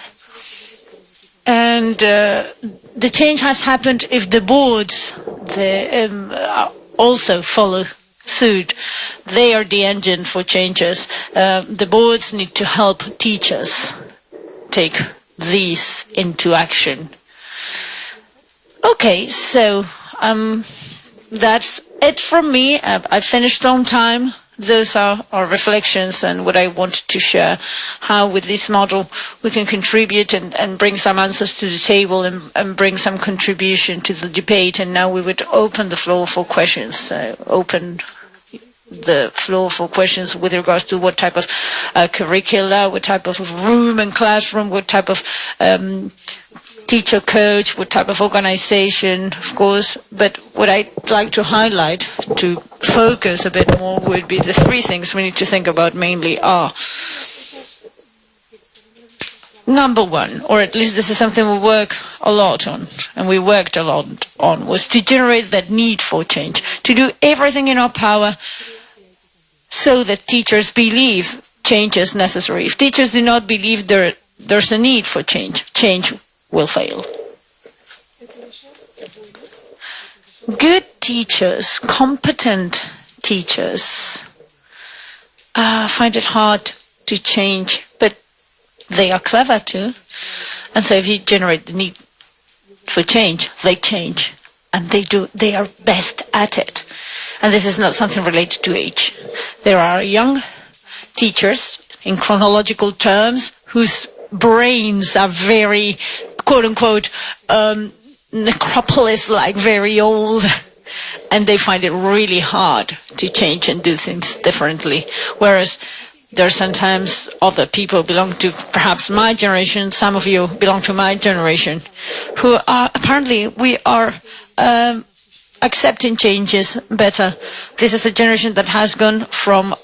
And the change has happened if the boards also follow suit. They are the engine for changes. The boards need to help teachers take these into action. Okay, so that's it from me. I finished on time. Those are our reflections and what I wanted to share, how with this model we can contribute and bring some answers to the table and bring some contribution to the debate. And now we would open the floor for questions, open the floor for questions with regards to what type of curricula, what type of room and classroom, what type of teacher coach, what type of organization, of course. But what I'd like to highlight, to focus a bit more, would be the three things we need to think about mainly are: number one, or at least this is something we work a lot on, and we worked a lot on, was to generate that need for change, to do everything in our power so that teachers believe change is necessary. If teachers do not believe there's a need for change, change will fail. Good teachers, competent teachers, find it hard to change, but they are clever too. And so if you generate the need for change, they change. And they are best at it. And this is not something related to age. There are young teachers, in chronological terms, whose brains are very, quote-unquote, necropolis-like, very old, and they find it really hard to change and do things differently. Whereas there are sometimes other people belong to perhaps my generation, some of you belong to my generation, who are, apparently, we are accepting changes better. This is a generation that has gone from,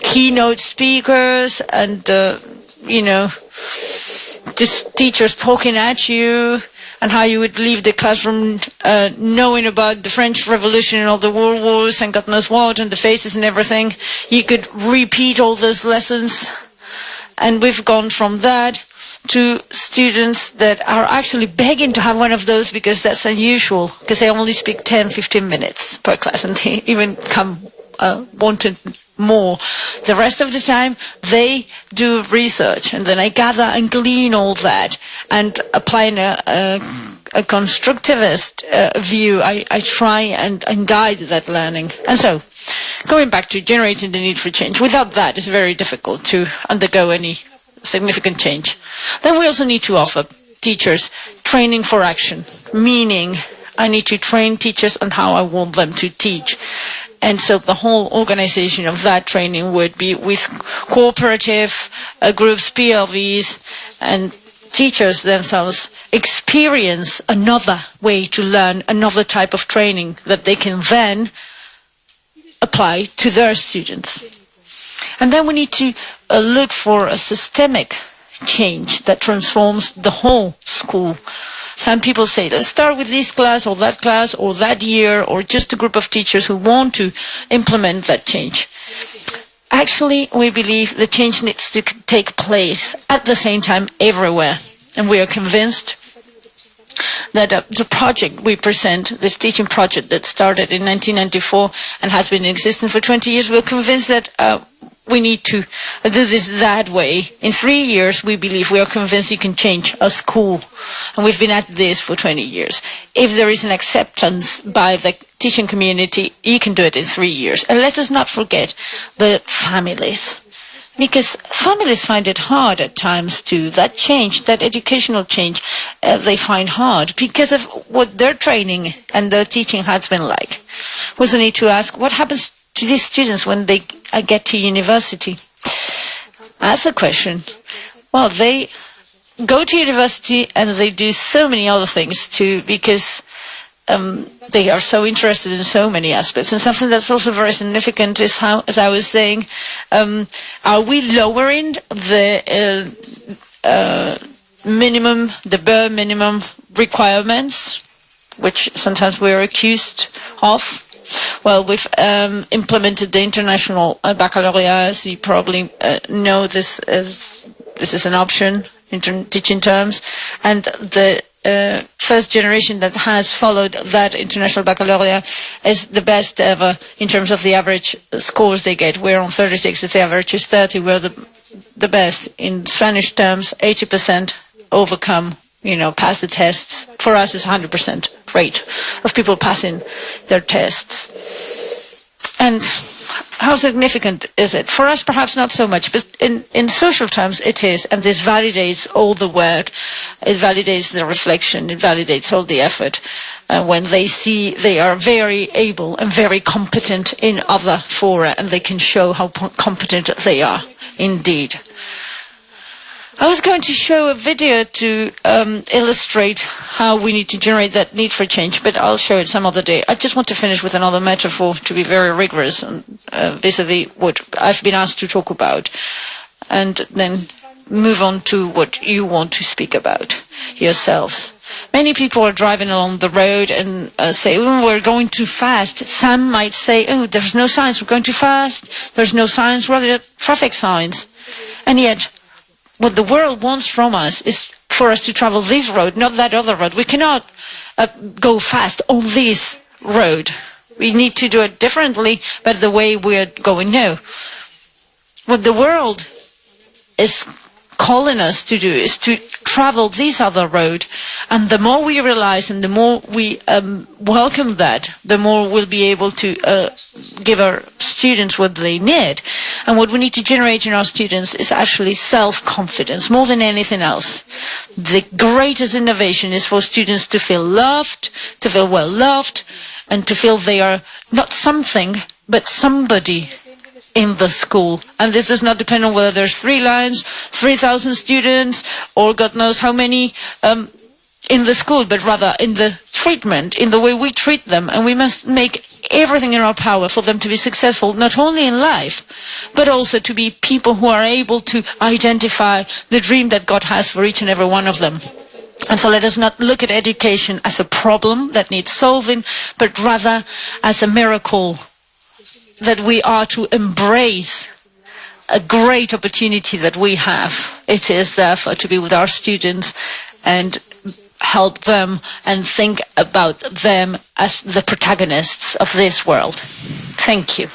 keynote speakers and, just teachers talking at you and how you would leave the classroom knowing about the French Revolution and all the world wars and God knows what and the faces and everything. You could repeat all those lessons. And we've gone from that to students that are actually begging to have one of those because that's unusual, because they only speak 10-15 minutes per class, and they even come wanting more. The rest of the time they do research, and then I gather and glean all that and applying a constructivist view. I try and guide that learning. And so going back to generating the need for change, without that it's very difficult to undergo any significant change. Then we also need to offer teachers training for action, meaning I need to train teachers on how I want them to teach. And so the whole organization of that training would be with cooperative groups, PLVs, and teachers themselves experience another way to learn, another type of training that they can then apply to their students. And then we need to look for a systemic change that transforms the whole school. Some people say, let's start with this class or that year, or just a group of teachers who want to implement that change. Actually, we believe the change needs to take place at the same time everywhere. And we are convinced that the project we present, this teaching project that started in 1994 and has been in existence for 20 years, we're convinced that we need to do this that way. In 3 years, we believe, we are convinced you can change a school. And we've been at this for 20 years. If there is an acceptance by the teaching community, you can do it in 3 years. And let us not forget the families. Because families find it hard at times too. That change, that educational change, they find hard because of what their training and their teaching has been like. We also need to ask, what happens to these students when they get to university? That's a question. Well, they go to university and they do so many other things too, because they are so interested in so many aspects. And something that's also very significant is how, as I was saying, are we lowering the bare minimum requirements, which sometimes we are accused of? Well, we've implemented the international baccalaureate. As you probably know, this is an option in teaching terms, and the first generation that has followed that international baccalaureate is the best ever in terms of the average scores they get. We're on 36, if the average is 30, we're the best. In Spanish terms, 80% overcome, pass the tests. For us, it's 100% rate of people passing their tests. And how significant is it? For us, perhaps not so much, but in social terms, it is. And this validates all the work. It validates the reflection. It validates all the effort. When they see they are very able and very competent in other fora, and they can show how competent they are indeed. I was going to show a video to illustrate how we need to generate that need for change, but I'll show it some other day. I just want to finish with another metaphor to be very rigorous vis-a-vis what I've been asked to talk about, and then move on to what you want to speak about yourselves. Many people are driving along the road and say, we're going too fast. Some might say, there's no signs, we're going too fast. There's no signs, rather traffic signs. And yet, what the world wants from us is for us to travel this road, not that other road. We cannot go fast on this road. We need to do it differently, but the way we're going now. What the world is calling us to do is to travel this other road, and the more we realize and the more we welcome that, the more we'll be able to give our students what they need. And what we need to generate in our students is actually self-confidence more than anything else. The greatest innovation is for students to feel loved, to feel well loved, and to feel they are not something but somebody in the school. And this does not depend on whether there's 3 lines, 3,000 students, or God knows how many in the school, but rather in the treatment, in the way we treat them. And we must make everything in our power for them to be successful, not only in life, but also to be people who are able to identify the dream that God has for each and every one of them. And so let us not look at education as a problem that needs solving, but rather as a miracle that we are to embrace, a great opportunity that we have. It is therefore to be with our students and help them and think about them as the protagonists of this world. Thank you.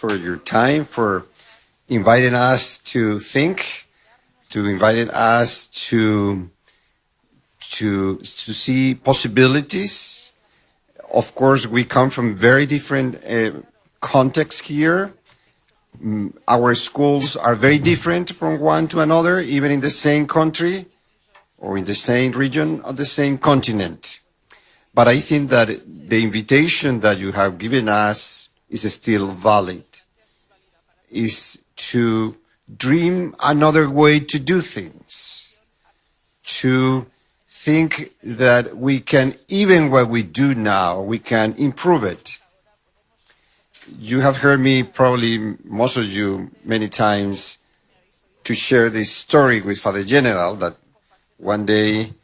For your time, for inviting us to think, to inviting us to see possibilities. Of course, we come from very different contexts here. Our schools are very different from one to another, even in the same country or in the same region or the same continent. But I think that the invitation that you have given us is still valid, is to dream another way to do things, to think that we can, even what we do now, we can improve it. You have heard me, probably most of you, many times to share this story with Father General, that one day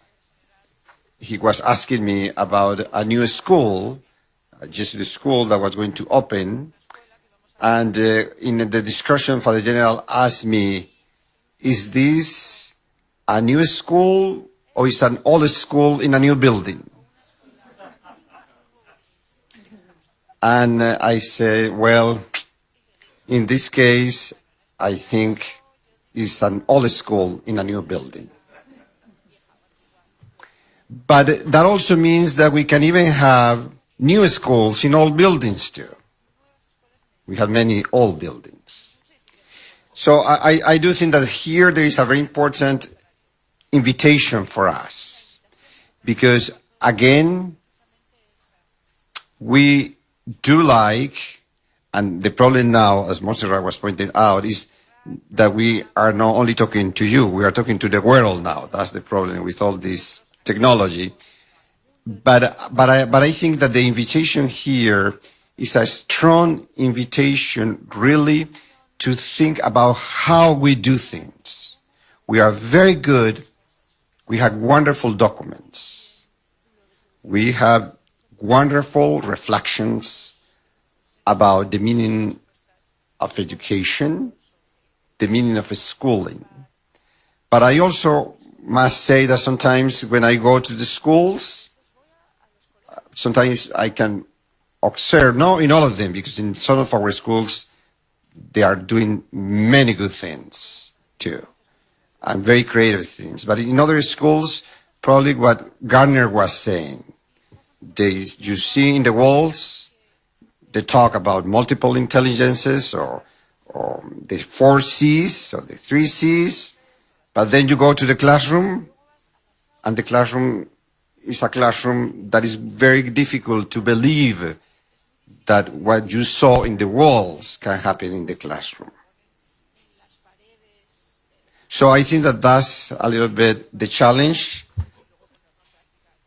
he was asking me about a new school, just the school that was going to open. And in the discussion, Father General asked me, is this a new school or is an old school in a new building? And I said, well, in this case, I think it's an old school in a new building. But that also means that we can even have new schools in old buildings too. We have many old buildings. So I do think that here there is a very important invitation for us. Because again, we do like, and the problem now, as Montserrat was pointing out, is that we are not only talking to you, we are talking to the world now. That's the problem with all this technology. But I think that the invitation here is a strong invitation really to think about how we do things. We are very good. We have wonderful documents. We have wonderful reflections about the meaning of education, the meaning of schooling. But I also must say that sometimes when I go to the schools, sometimes I can observe, not in all of them, because in some of our schools, they are doing many good things too, and very creative things. But in other schools, probably what Gardner was saying, you see in the walls, they talk about multiple intelligences or the 4 C's or the 3 C's, but then you go to the classroom, and the classroom is a classroom that is very difficult to believe that what you saw in the walls can happen in the classroom. So I think that that's a little bit the challenge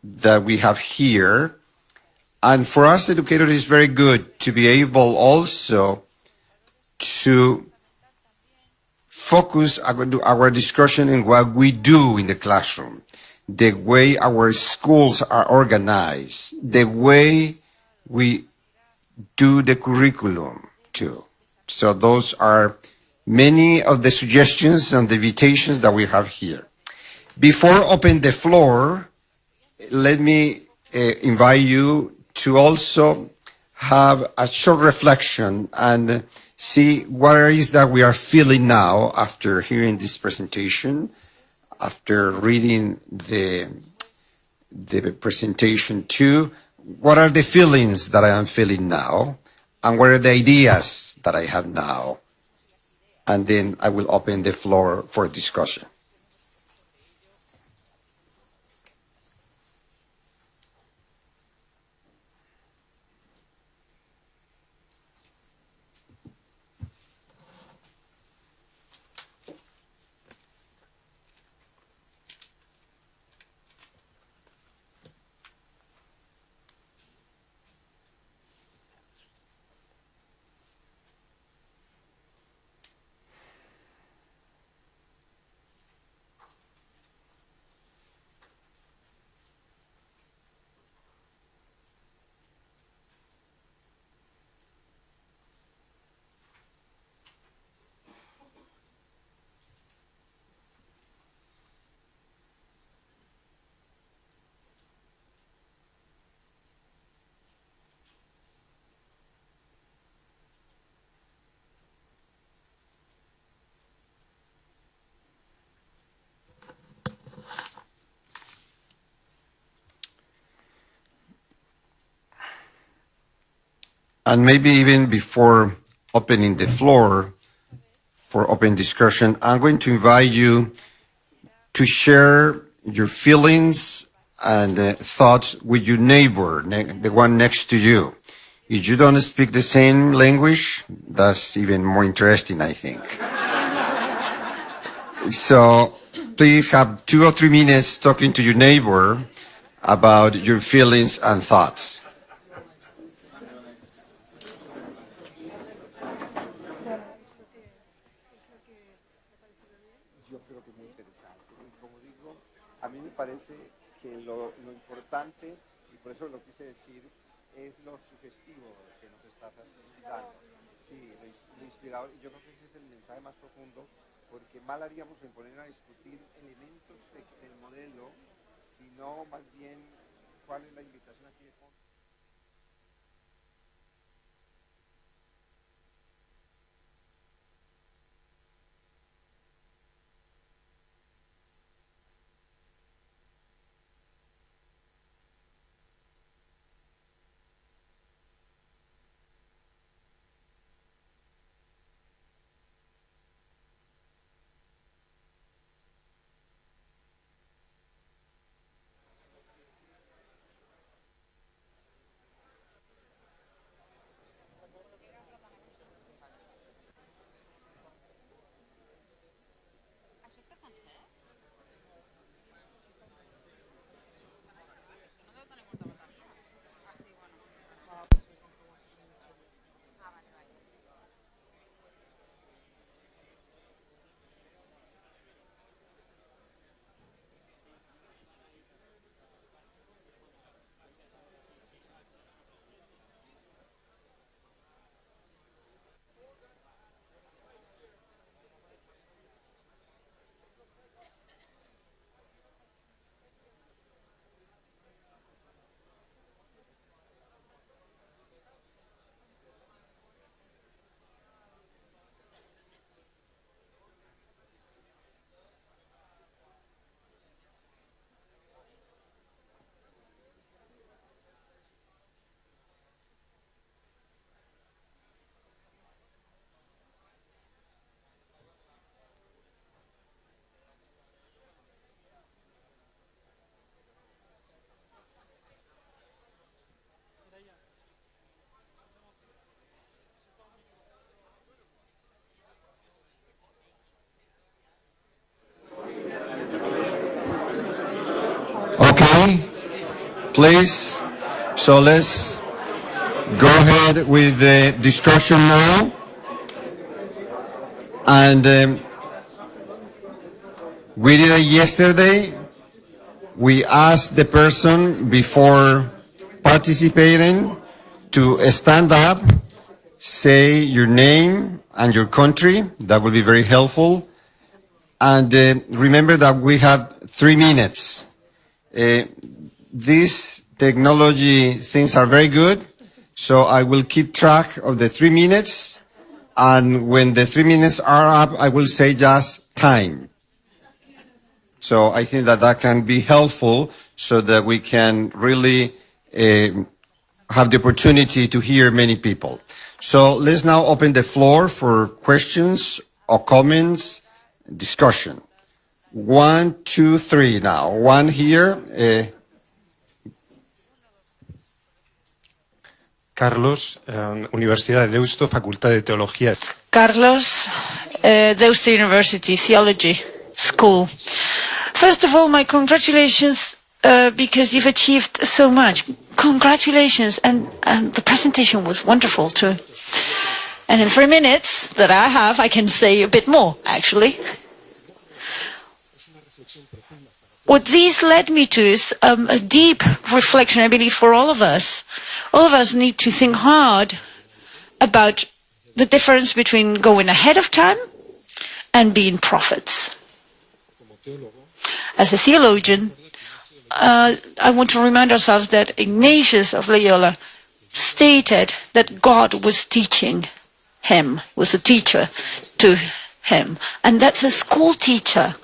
that we have here. And for us educators, it's very good to be able also to focus our discussion in what we do in the classroom, the way our schools are organized, the way we do the curriculum too. So those are many of the suggestions and the invitations that we have here. Before opening the floor, let me invite you to also have a short reflection and see what it is that we are feeling now after hearing this presentation, after reading the presentation too. What are the feelings that I am feeling now? And what are the ideas that I have now? And then I will open the floor for discussion. And maybe even before opening the floor for open discussion, I'm going to invite you to share your feelings and thoughts with your neighbor, the one next to you. If you don't speak the same language, that's even more interesting, I think. So please have 2 or 3 minutes talking to your neighbor about your feelings and thoughts. Yo creo que es muy interesante. Y como digo, a mí me parece que lo importante, y por eso lo quise decir, es lo sugestivo que nos estás dando. Sí, lo inspirador. Y yo creo que ese es el mensaje más profundo, porque mal haríamos en poner a discutir elementos del modelo, sino más bien cuál es la invitación aquí de fondo. Okay, please. So let's go ahead with the discussion now. And we did it yesterday. We asked the person before participating to stand up, say your name and your country. That will be very helpful. And remember that we have 3 minutes. These technology things are very good, so I will keep track of the 3 minutes, and when the 3 minutes are up, I will say just time. So I think that that can be helpful so that we can really have the opportunity to hear many people. So let's now open the floor for questions or comments, discussion. 1, 2, 3 now. One here. Carlos, Universidad de Deusto, Facultad de Teología. Carlos, Deusto University Theology School. First of all, my congratulations because you've achieved so much. Congratulations, and the presentation was wonderful too. And in 3 minutes that I have, I can say a bit more, actually. What these led me to is a deep reflection, I believe, for all of us. All of us need to think hard about the difference between going ahead of time and being prophets. As a theologian, I want to remind ourselves that Ignatius of Loyola stated that God was teaching him, was a teacher to him. And that's a school teacher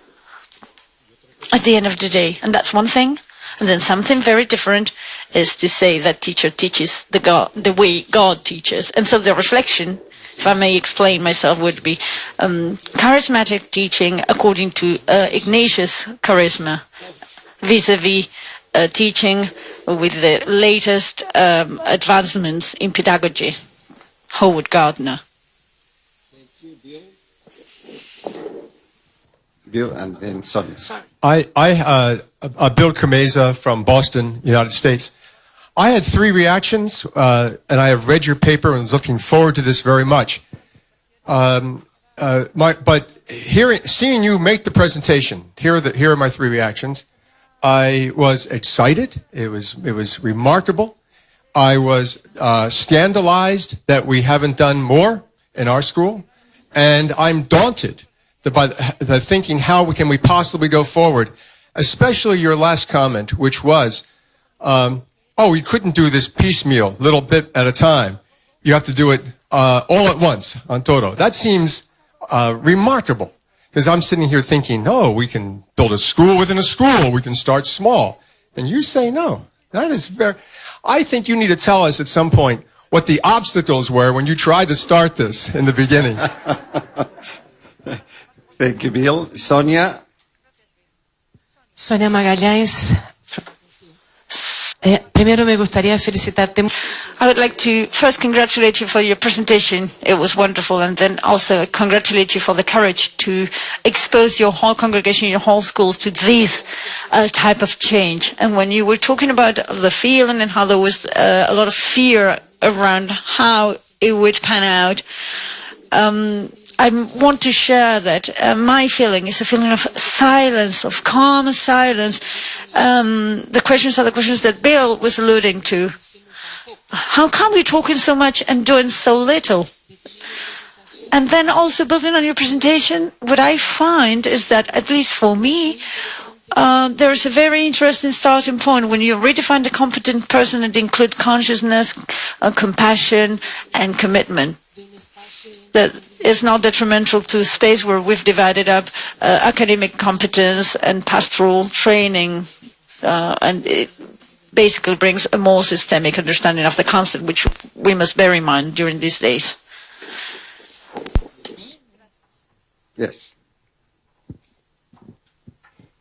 at the end of the day. And that's one thing. And then something very different is to say that teacher teaches the way God teaches. And so the reflection, if I may explain myself, would be charismatic teaching according to Ignatius' charisma, vis-a-vis teaching with the latest advancements in pedagogy. Howard Gardner. Bill, and then Sonia. Bill Kameza from Boston, United States. I had 3 reactions, and I have read your paper and was looking forward to this very much. But seeing you make the presentation, here are my 3 reactions. I was excited. It was remarkable. I was scandalized that we haven't done more in our school, and I'm daunted by the thinking how can we possibly go forward, especially your last comment, which was, we couldn't do this piecemeal, little bit at a time. You have to do it all at once, on todo. That seems remarkable, because I'm sitting here thinking, no, we can build a school within a school. We can start small. And you say no. That is I think you need to tell us at some point what the obstacles were when you tried to start this in the beginning. Thank you, Bill. Sonia? Sonia Magalhães. Primero me gustaría felicitarte. I would like to first congratulate you for your presentation. It was wonderful. And then also congratulate you for the courage to expose your whole congregation, your whole schools to this type of change. And when you were talking about the feeling and how there was a lot of fear around how it would pan out, I want to share that my feeling is a feeling of silence, of calm silence. The questions are the questions that Bill was alluding to. How come we're talking so much and doing so little? And then also building on your presentation, what I find is that, at least for me, there is a very interesting starting point when you redefine the competent person and include consciousness, compassion, and commitment. That is not detrimental to space where we've divided up academic competence and pastoral training, and it basically brings a more systemic understanding of the concept, which we must bear in mind during these days. Yes.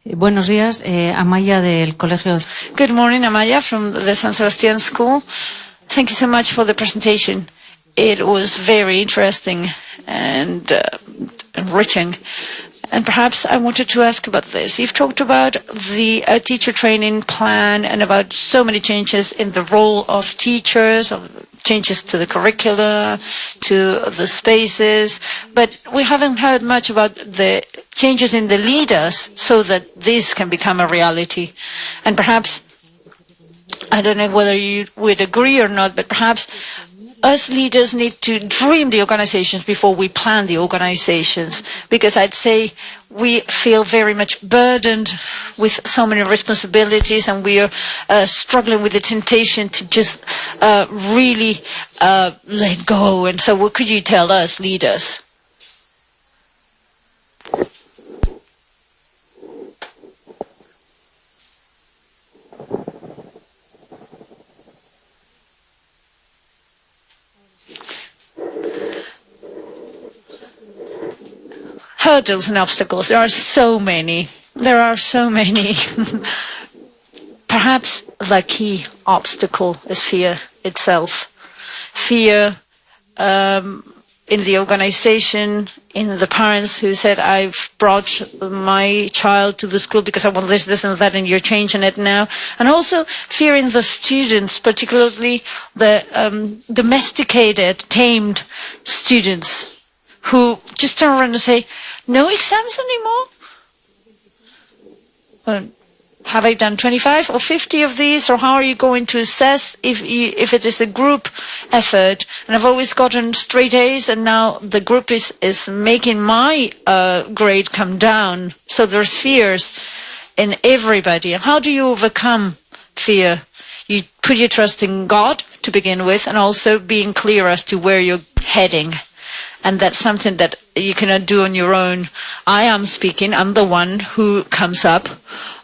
Buenos días, Amaya del Colegio. Good morning, Amaya from the San Sebastian School. Thank you so much for the presentation. It was very interesting and enriching. And perhaps I wanted to ask about this. You've talked about the teacher training plan and about so many changes in the role of teachers, of changes to the curricula, to the spaces, but we haven't heard much about the changes in the leaders so that this can become a reality. And perhaps, I don't know whether you would agree or not, but perhaps us leaders need to dream the organizations before we plan the organizations, because I'd say we feel very much burdened with so many responsibilities, and we are struggling with the temptation to just really let go. And so what could you tell us leaders? Hurdles and obstacles. There are so many. There are so many. Perhaps the key obstacle is fear itself. Fear in the organization, in the parents who said, I've brought my child to the school because I want this, this, and that, and you're changing it now. And also fear in the students, particularly the domesticated, tamed students who just turn around and say, no exams anymore? Have I done 25 or 50 of these? Or how are you going to assess if it is a group effort? And I've always gotten straight A's, and now the group is making my grade come down. So there's fears in everybody. How do you overcome fear? You put your trust in God to begin with, and also being clear as to where you're heading. And that's something that you cannot do on your own. I am speaking. I'm the one who comes up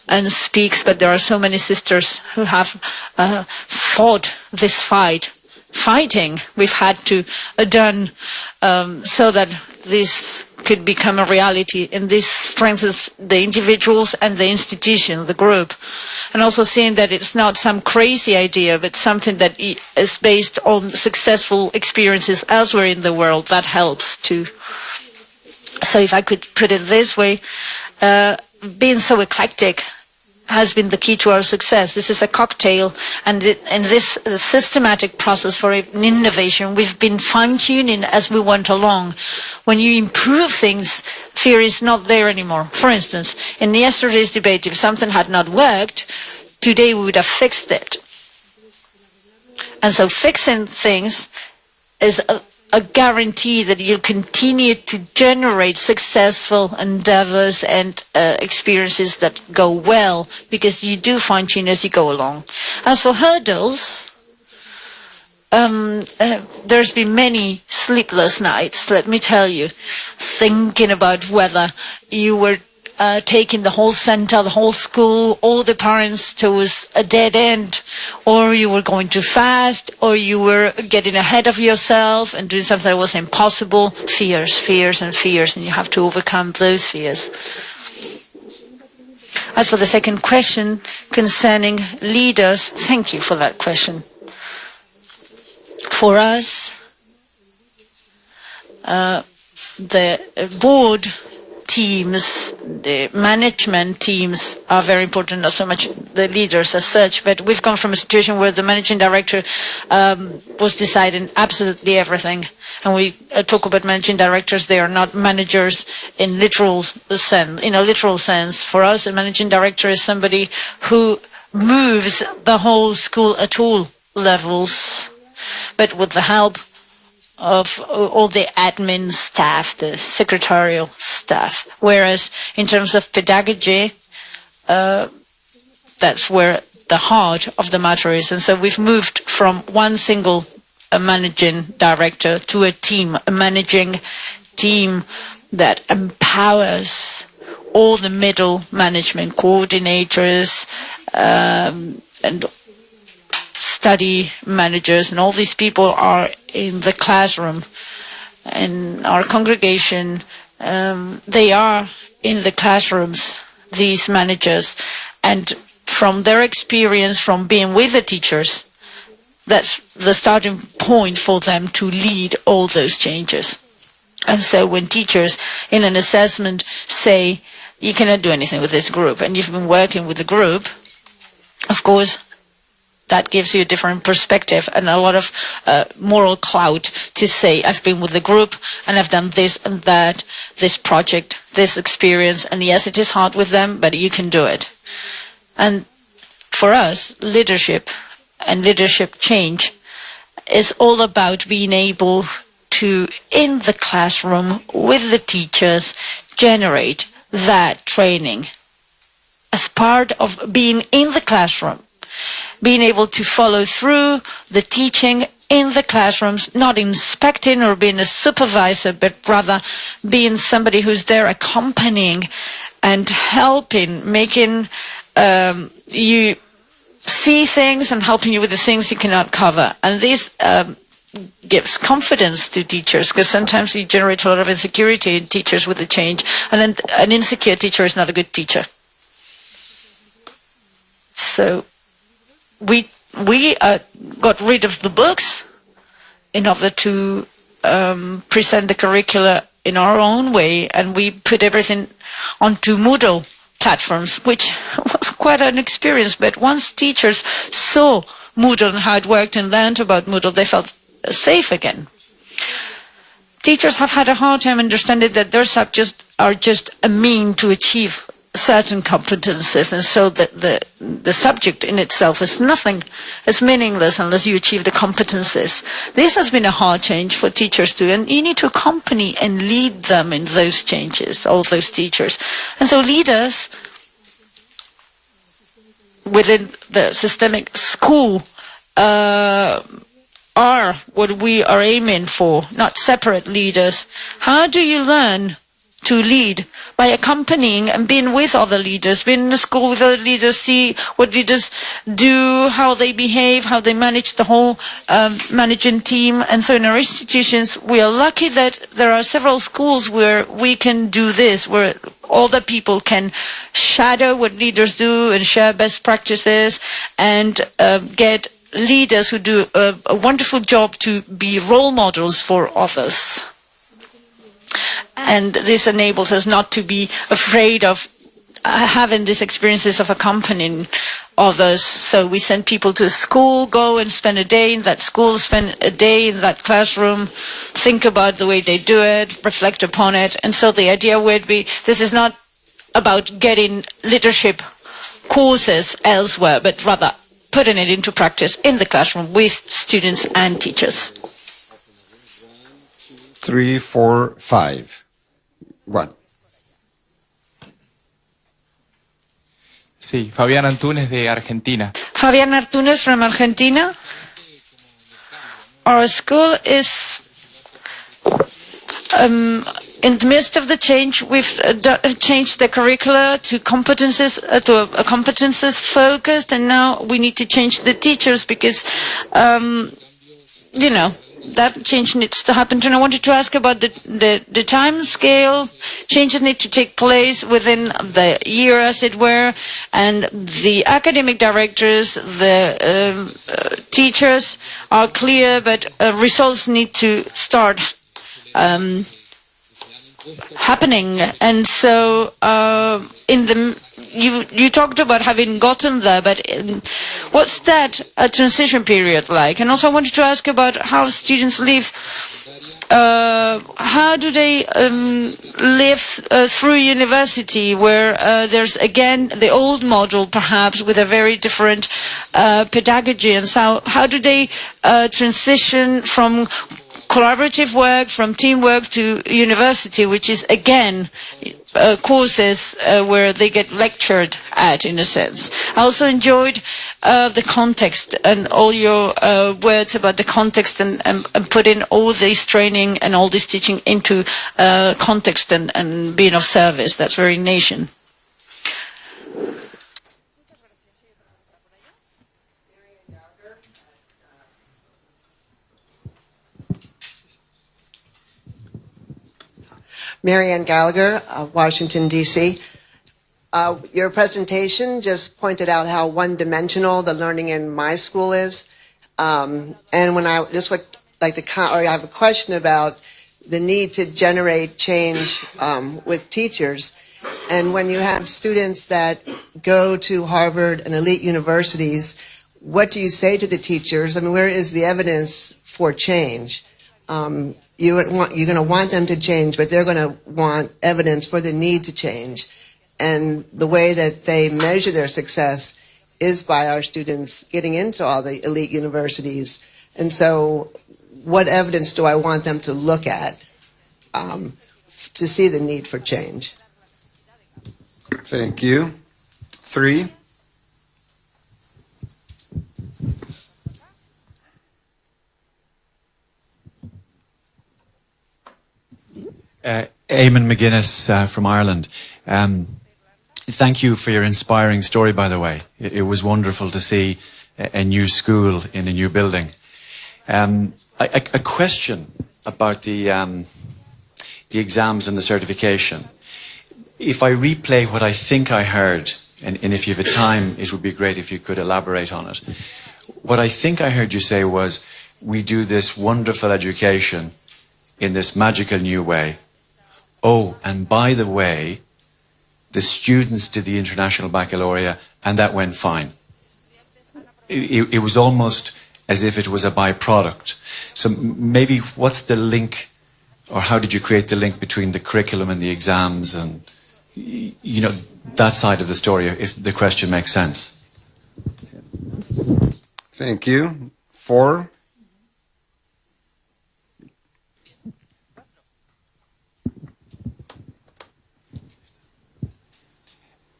and speaks, but there are so many sisters who have fought this fighting we've had to done so that this could become a reality. And this strengthens the individuals and the institution, the group. And also seeing that it's not some crazy idea, but something that is based on successful experiences elsewhere in the world. That helps too. So if I could put it this way, being so eclectic has been the key to our success. This is a cocktail, and in this systematic process for innovation, we've been fine-tuning as we went along. When you improve things, fear is not there anymore. For instance, in yesterday's debate, if something had not worked, today we would have fixed it. And so fixing things is a guarantee that you'll continue to generate successful endeavors and experiences that go well, because you do fine-tune as you go along. As for hurdles, there's been many sleepless nights, let me tell you, thinking about whether you were taking the whole center, the whole school, all the parents towards a dead end, or you were going too fast, or you were getting ahead of yourself and doing something that was impossible. Fears, and you have to overcome those fears. As for the second question concerning leaders, thank you for that question. For us, the board teams, the management teams are very important, not so much the leaders as such, but we've come from a situation where the managing director was deciding absolutely everything. And we talk about managing directors, they are not managers in literal sense. For us, a managing director is somebody who moves the whole school at all levels, but with the help of all the admin staff, the secretarial staff. Whereas in terms of pedagogy, that's where the heart of the matter is. And so we've moved from one single managing director to a managing team that empowers all the middle management coordinators and study managers, and all these people are in the classroom. In our congregation, they are in the classrooms, these managers, and from their experience from being with the teachers, that's the starting point for them to lead all those changes. And so when teachers in an assessment say, you cannot do anything with this group, and you've been working with the group, of course, that gives you a different perspective and a lot of moral clout to say, I've been with the group and I've done this and that, this project, this experience, and yes, it is hard with them, but you can do it. And for us, leadership and leadership change is all about being able to, in the classroom, with the teachers, generate that training as part of being in the classroom. Being able to follow through the teaching in the classrooms, not inspecting or being a supervisor, but rather being somebody who's there accompanying and helping, making you see things and helping you with the things you cannot cover. And this gives confidence to teachers, because sometimes you generate a lot of insecurity in teachers with the change, and an insecure teacher is not a good teacher. So we got rid of the books in order to present the curricula in our own way, and we put everything onto Moodle platforms, which was quite an experience. But once teachers saw Moodle and how it worked and learned about Moodle, they felt safe again. Teachers have had a hard time understanding that their subjects are just a mean to achieve certain competences, and so the subject in itself is nothing, it's meaningless unless you achieve the competences. This has been a hard change for teachers too, and you need to accompany and lead them in those changes, all those teachers. And so leaders within the systemic school are what we are aiming for, not separate leaders. How do you learn to lead? By accompanying and being with other leaders, being in the school with other leaders, see what leaders do, how they behave, how they manage the whole managing team. And so in our institutions, we are lucky that there are several schools where we can do this, where all the people can shadow what leaders do and share best practices and get leaders who do a wonderful job to be role models for others. And this enables us not to be afraid of having these experiences of accompanying others. So we send people to school, go and spend a day in that school, spend a day in that classroom, think about the way they do it, reflect upon it. And so the idea would be, this is not about getting leadership courses elsewhere, but rather putting it into practice in the classroom with students and teachers. 3, 4, 5. 1. Sí, Fabián Antunes de Argentina. Fabián Antunes from Argentina. Our school is in the midst of the change. We've changed the curricula to competences, to a competences focused, and now we need to change the teachers because, that change needs to happen. And I wanted to ask about the time scale. Changes need to take place within the year, as it were, and the academic directors, the teachers are clear, but results need to start happening. And so you talked about having gotten there, but what's that transition period like? And also I wanted to ask about how students live. How do they live through university, where there's again the old model, perhaps with a very different pedagogy, and so how do they transition from collaborative work, from teamwork, to university, which is again courses where they get lectured at, in a sense. I also enjoyed the context and all your words about the context and putting all this training and all this teaching into context and being of service. That's very nation. Marianne Gallagher, Washington, D.C. Your presentation just pointed out how one-dimensional the learning in my school is. And when I just would like to, I have a question about the need to generate change with teachers. And when you have students that go to Harvard and elite universities, what do you say to the teachers? I mean, where is the evidence for change? You're going to want them to change, but they're going to want evidence for the need to change. And the way that they measure their success is by our students getting into all the elite universities. And so what evidence do I want them to look at to see the need for change? Thank you. 3. Eamon McGuinness from Ireland. Thank you for your inspiring story, by the way. It was wonderful to see a new school in a new building. A question about the exams and the certification. If I replay what I think I heard, and if you have a time, it would be great if you could elaborate on it. What I think I heard you say was, we do this wonderful education in this magical new way. Oh, and by the way, the students did the International Baccalaureate, and that went fine. It was almost as if it was a byproduct. So maybe what's the link, or how did you create the link between the curriculum and the exams and, that side of the story, if the question makes sense? Thank you. 4.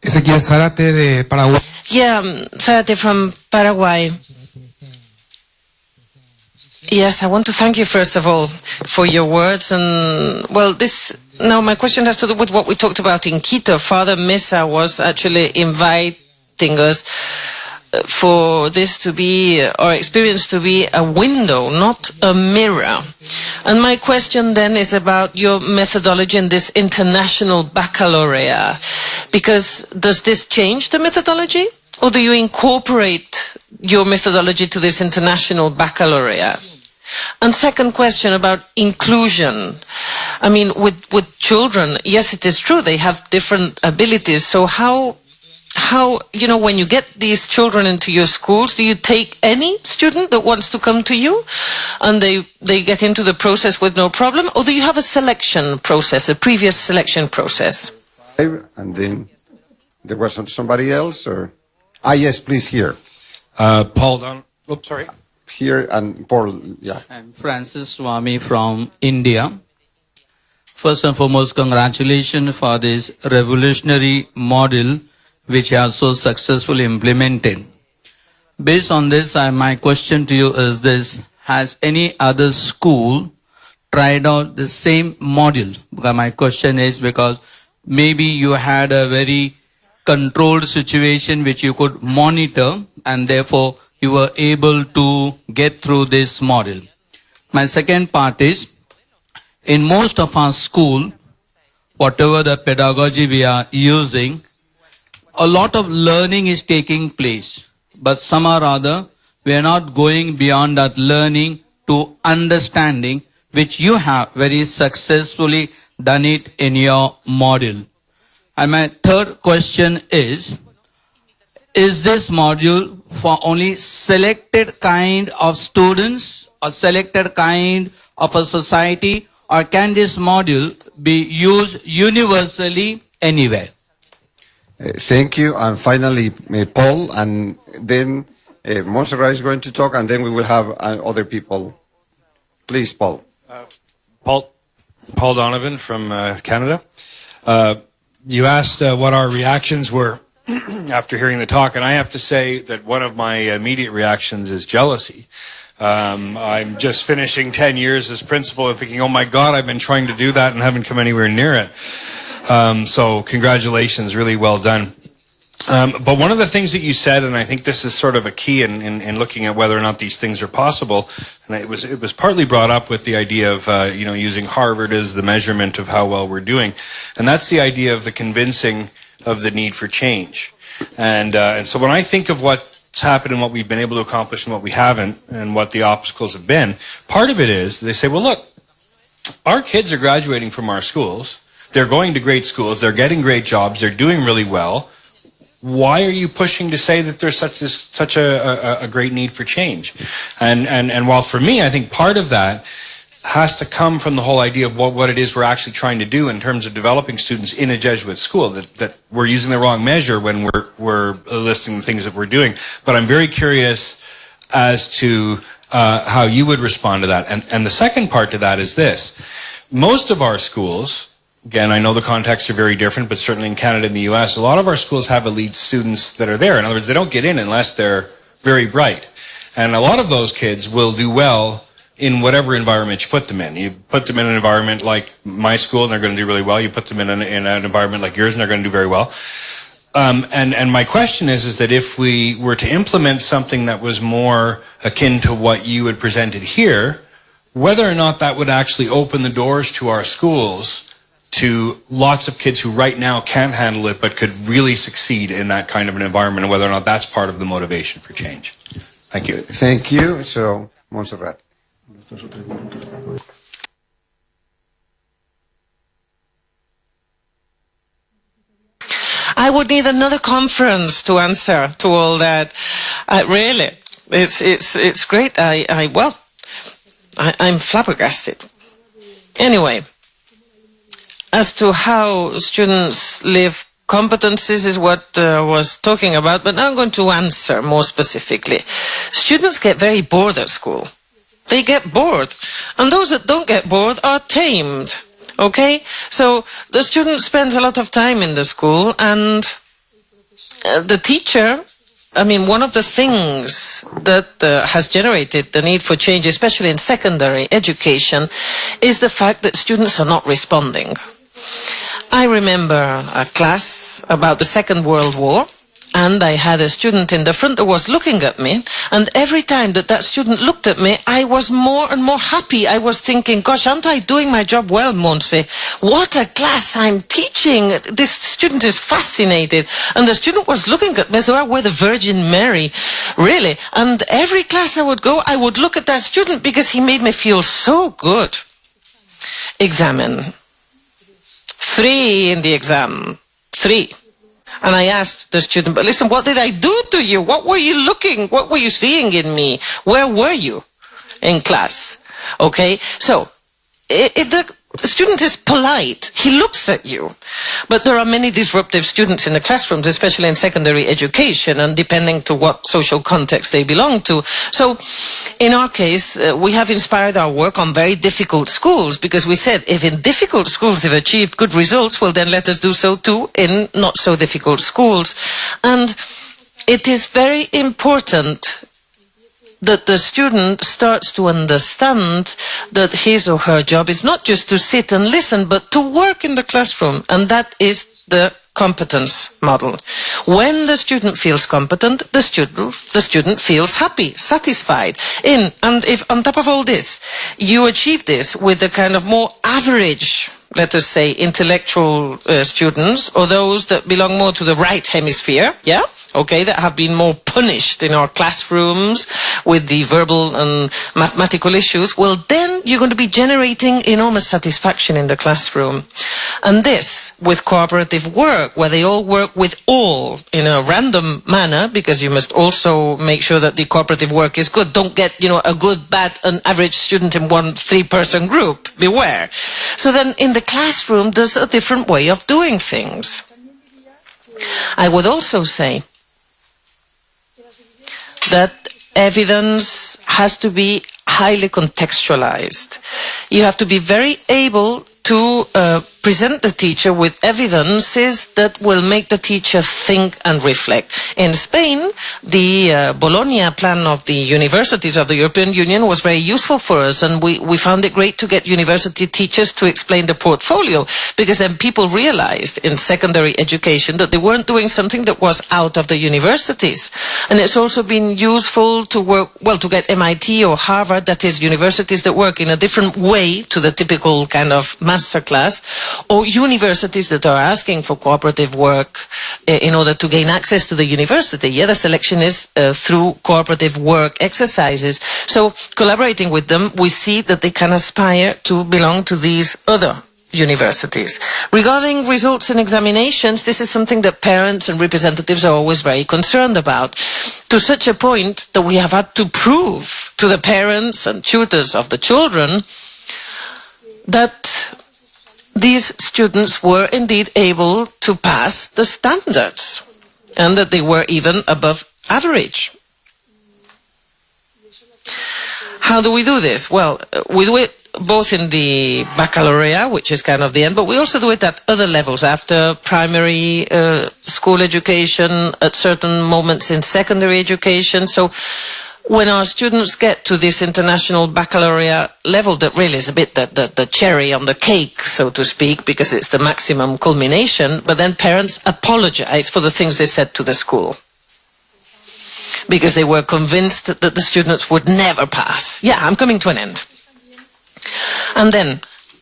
Ezequiel Zárate de Paraguay. Yeah, Zárate from Paraguay. Yes, I want to thank you first of all for your words. And well, now my question has to do with what we talked about in Quito. Father Mesa was actually inviting us for this to be, our experience to be a window, not a mirror. And my question then is about your methodology in this International Baccalaureate. Because does this change the methodology, or do you incorporate your methodology to this International Baccalaureate? And second question about inclusion. I mean, with children, yes, it is true, they have different abilities. So how, when you get these children into your schools, do you take any student that wants to come to you and they get into the process with no problem? Or do you have a selection process, a previous selection process? And then there was somebody else, or? Yes, please, here. Paul sorry. Here, and Paul, yeah. I'm Francis Swami from India. First and foremost, congratulations for this revolutionary model which you have so successfully implemented. Based on this, my question to you is this: has any other school tried out the same model? My question is because maybe you had a very controlled situation which you could monitor and therefore you were able to get through this model. My second part is, in most of our school, whatever the pedagogy we are using, a lot of learning is taking place, but somehow or other we are not going beyond that learning to understanding, which you have very successfully done it in your module. And my third question is this module for only selected kind of students or selected kind of a society, or can this module be used universally anywhere? Thank you. And finally, Paul, and then Montserrat is going to talk, and then we will have other people. Please, Paul. Paul Donovan from Canada. You asked what our reactions were after hearing the talk, and I have to say that one of my immediate reactions is jealousy. I'm just finishing 10 years as principal and thinking, oh my God, I've been trying to do that and haven't come anywhere near it. So congratulations, really well done. But one of the things that you said, and I think this is sort of a key in looking at whether or not these things are possible, and it was partly brought up with the idea of using Harvard as the measurement of how well we're doing, and that's the idea of the convincing of the need for change. And so when I think of what's happened and what we've been able to accomplish and what we haven't, and what the obstacles have been, part of it is they say, well, look, our kids are graduating from our schools, they're going to great schools, they're getting great jobs, they're doing really well. Why are you pushing to say that there's such a great need for change? And while for me, I think part of that has to come from the whole idea of what it is we're actually trying to do in terms of developing students in a Jesuit school, that we're using the wrong measure when we're listing the things that we're doing. But I'm very curious as to how you would respond to that. And the second part to that is this. Most of our schools, again, I know the contexts are very different, but certainly in Canada and the US, a lot of our schools have elite students that are there. In other words, they don't get in unless they're very bright. And a lot of those kids will do well in whatever environment you put them in. You put them in an environment like my school, and they're going to do really well. You put them in an environment like yours, and they're going to do very well. And my question is that if we were to implement something that was more akin to what you had presented here, whether or not that would actually open the doors to our schools to lots of kids who right now can't handle it but could really succeed in that kind of an environment, and whether or not that's part of the motivation for change. Thank you. Thank you. So, Montserrat. I would need another conference to answer to all that. Really, it's great. I'm flabbergasted. Anyway, as to how students live competencies is what I was talking about, but now I'm going to answer more specifically. Students get very bored at school. They get bored. And those that don't get bored are tamed. Okay? So the student spends a lot of time in the school, and the teacher, one of the things that has generated the need for change, especially in secondary education, is the fact that students are not responding. I remember a class about the Second World War, and I had a student in the front that was looking at me, and every time that student looked at me, I was more and more happy. I was thinking, gosh, aren't I doing my job well, Monse? What a class I'm teaching. This student is fascinated. And the student was looking at me as though I were the Virgin Mary, really. And every class I would go, I would look at that student because he made me feel so good. examine. 3 in the exam. 3. And I asked the student, but listen, what did I do to you? What were you looking? What were you seeing in me? Where were you in class? Okay, so if the student is polite, he looks at you. But there are many disruptive students in the classrooms, especially in secondary education, and depending to what social context they belong to. So in our case, we have inspired our work on very difficult schools, because we said if in difficult schools they've achieved good results, well then let us do so too in not so difficult schools. And it is very important that the student starts to understand that his or her job is not just to sit and listen, but to work in the classroom. And that is the competence model. When the student feels competent, the student feels happy, satisfied. And if on top of all this, you achieve this with the kind of more average, let us say, intellectual students, or those that belong more to the right hemisphere, yeah? Okay, that have been more punished in our classrooms with the verbal and mathematical issues, well then you're going to be generating enormous satisfaction in the classroom. And this, with cooperative work, where they all work with all in a random manner, because you must also make sure that the cooperative work is good. Don't get, a good, bad, and average student in one 3-person group. Beware. So then in the classroom, there's a different way of doing things. I would also say that evidence has to be highly contextualized. You have to be very able to present the teacher with evidences that will make the teacher think and reflect. In Spain, the Bologna plan of the universities of the European Union was very useful for us, and we found it great to get university teachers to explain the portfolio, because then people realized in secondary education that they weren't doing something that was out of the universities. And it's also been useful to work, to get MIT or Harvard, that is universities that work in a different way to the typical kind of masterclass, or universities that are asking for cooperative work in order to gain access to the university. Yeah, the selection is through cooperative work exercises. So collaborating with them, we see that they can aspire to belong to these other universities. Regarding results and examinations, this is something that parents and representatives are always very concerned about, to such a point that we have had to prove to the parents and tutors of the children that these students were indeed able to pass the standards, and that they were even above average. How do we do this? Well, we do it both in the baccalaureate, which is kind of the end, but we also do it at other levels, after primary school education, at certain moments in secondary education. So when our students get to this international baccalaureate level, that really is a bit the cherry on the cake, so to speak, because it's the maximum culmination, but then parents apologize for the things they said to the school, because they were convinced that the students would never pass. Yeah, I'm coming to an end. And then,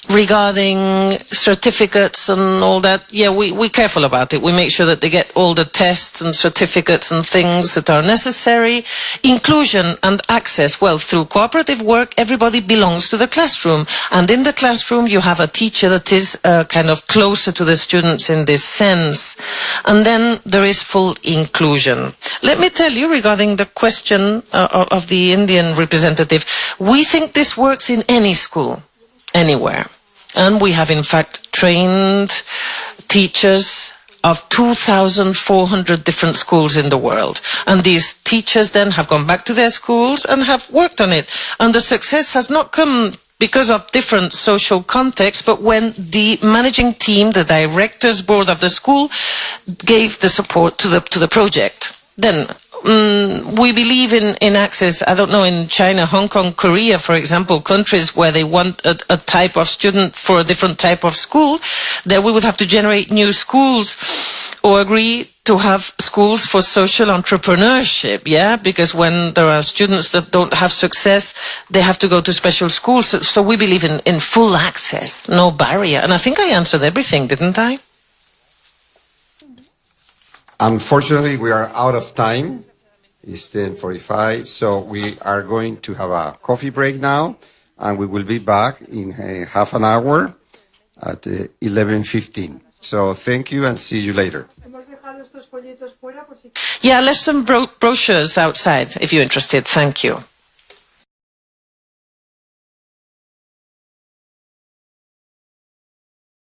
regarding certificates and all that, yeah, we're careful about it. We make sure that they get all the tests and certificates and things that are necessary. Inclusion and access, well, through cooperative work, everybody belongs to the classroom. And in the classroom, you have a teacher that is kind of closer to the students in this sense. And then there is full inclusion. Let me tell you, regarding the question of the Indian representative, we think this works in any school, anywhere. And we have in fact trained teachers of 2,400 different schools in the world. And these teachers then have gone back to their schools and have worked on it. And the success has not come because of different social contexts, but when the managing team, the directors board of the school, gave the support to the project. Then we believe in access. I don't know, in China, Hong Kong, Korea, for example, countries where they want a type of student for a different type of school, that we would have to generate new schools or agree to have schools for social entrepreneurship, yeah? Because when there are students that don't have success, they have to go to special schools. So we believe in full access, no barrier. And I think I answered everything, didn't I? Unfortunately, we are out of time. It's 10:45, so we are going to have a coffee break now. and we will be back in half an hour at 11:15. So thank you and see you later. Yeah, I left some brochures outside if you're interested. Thank you.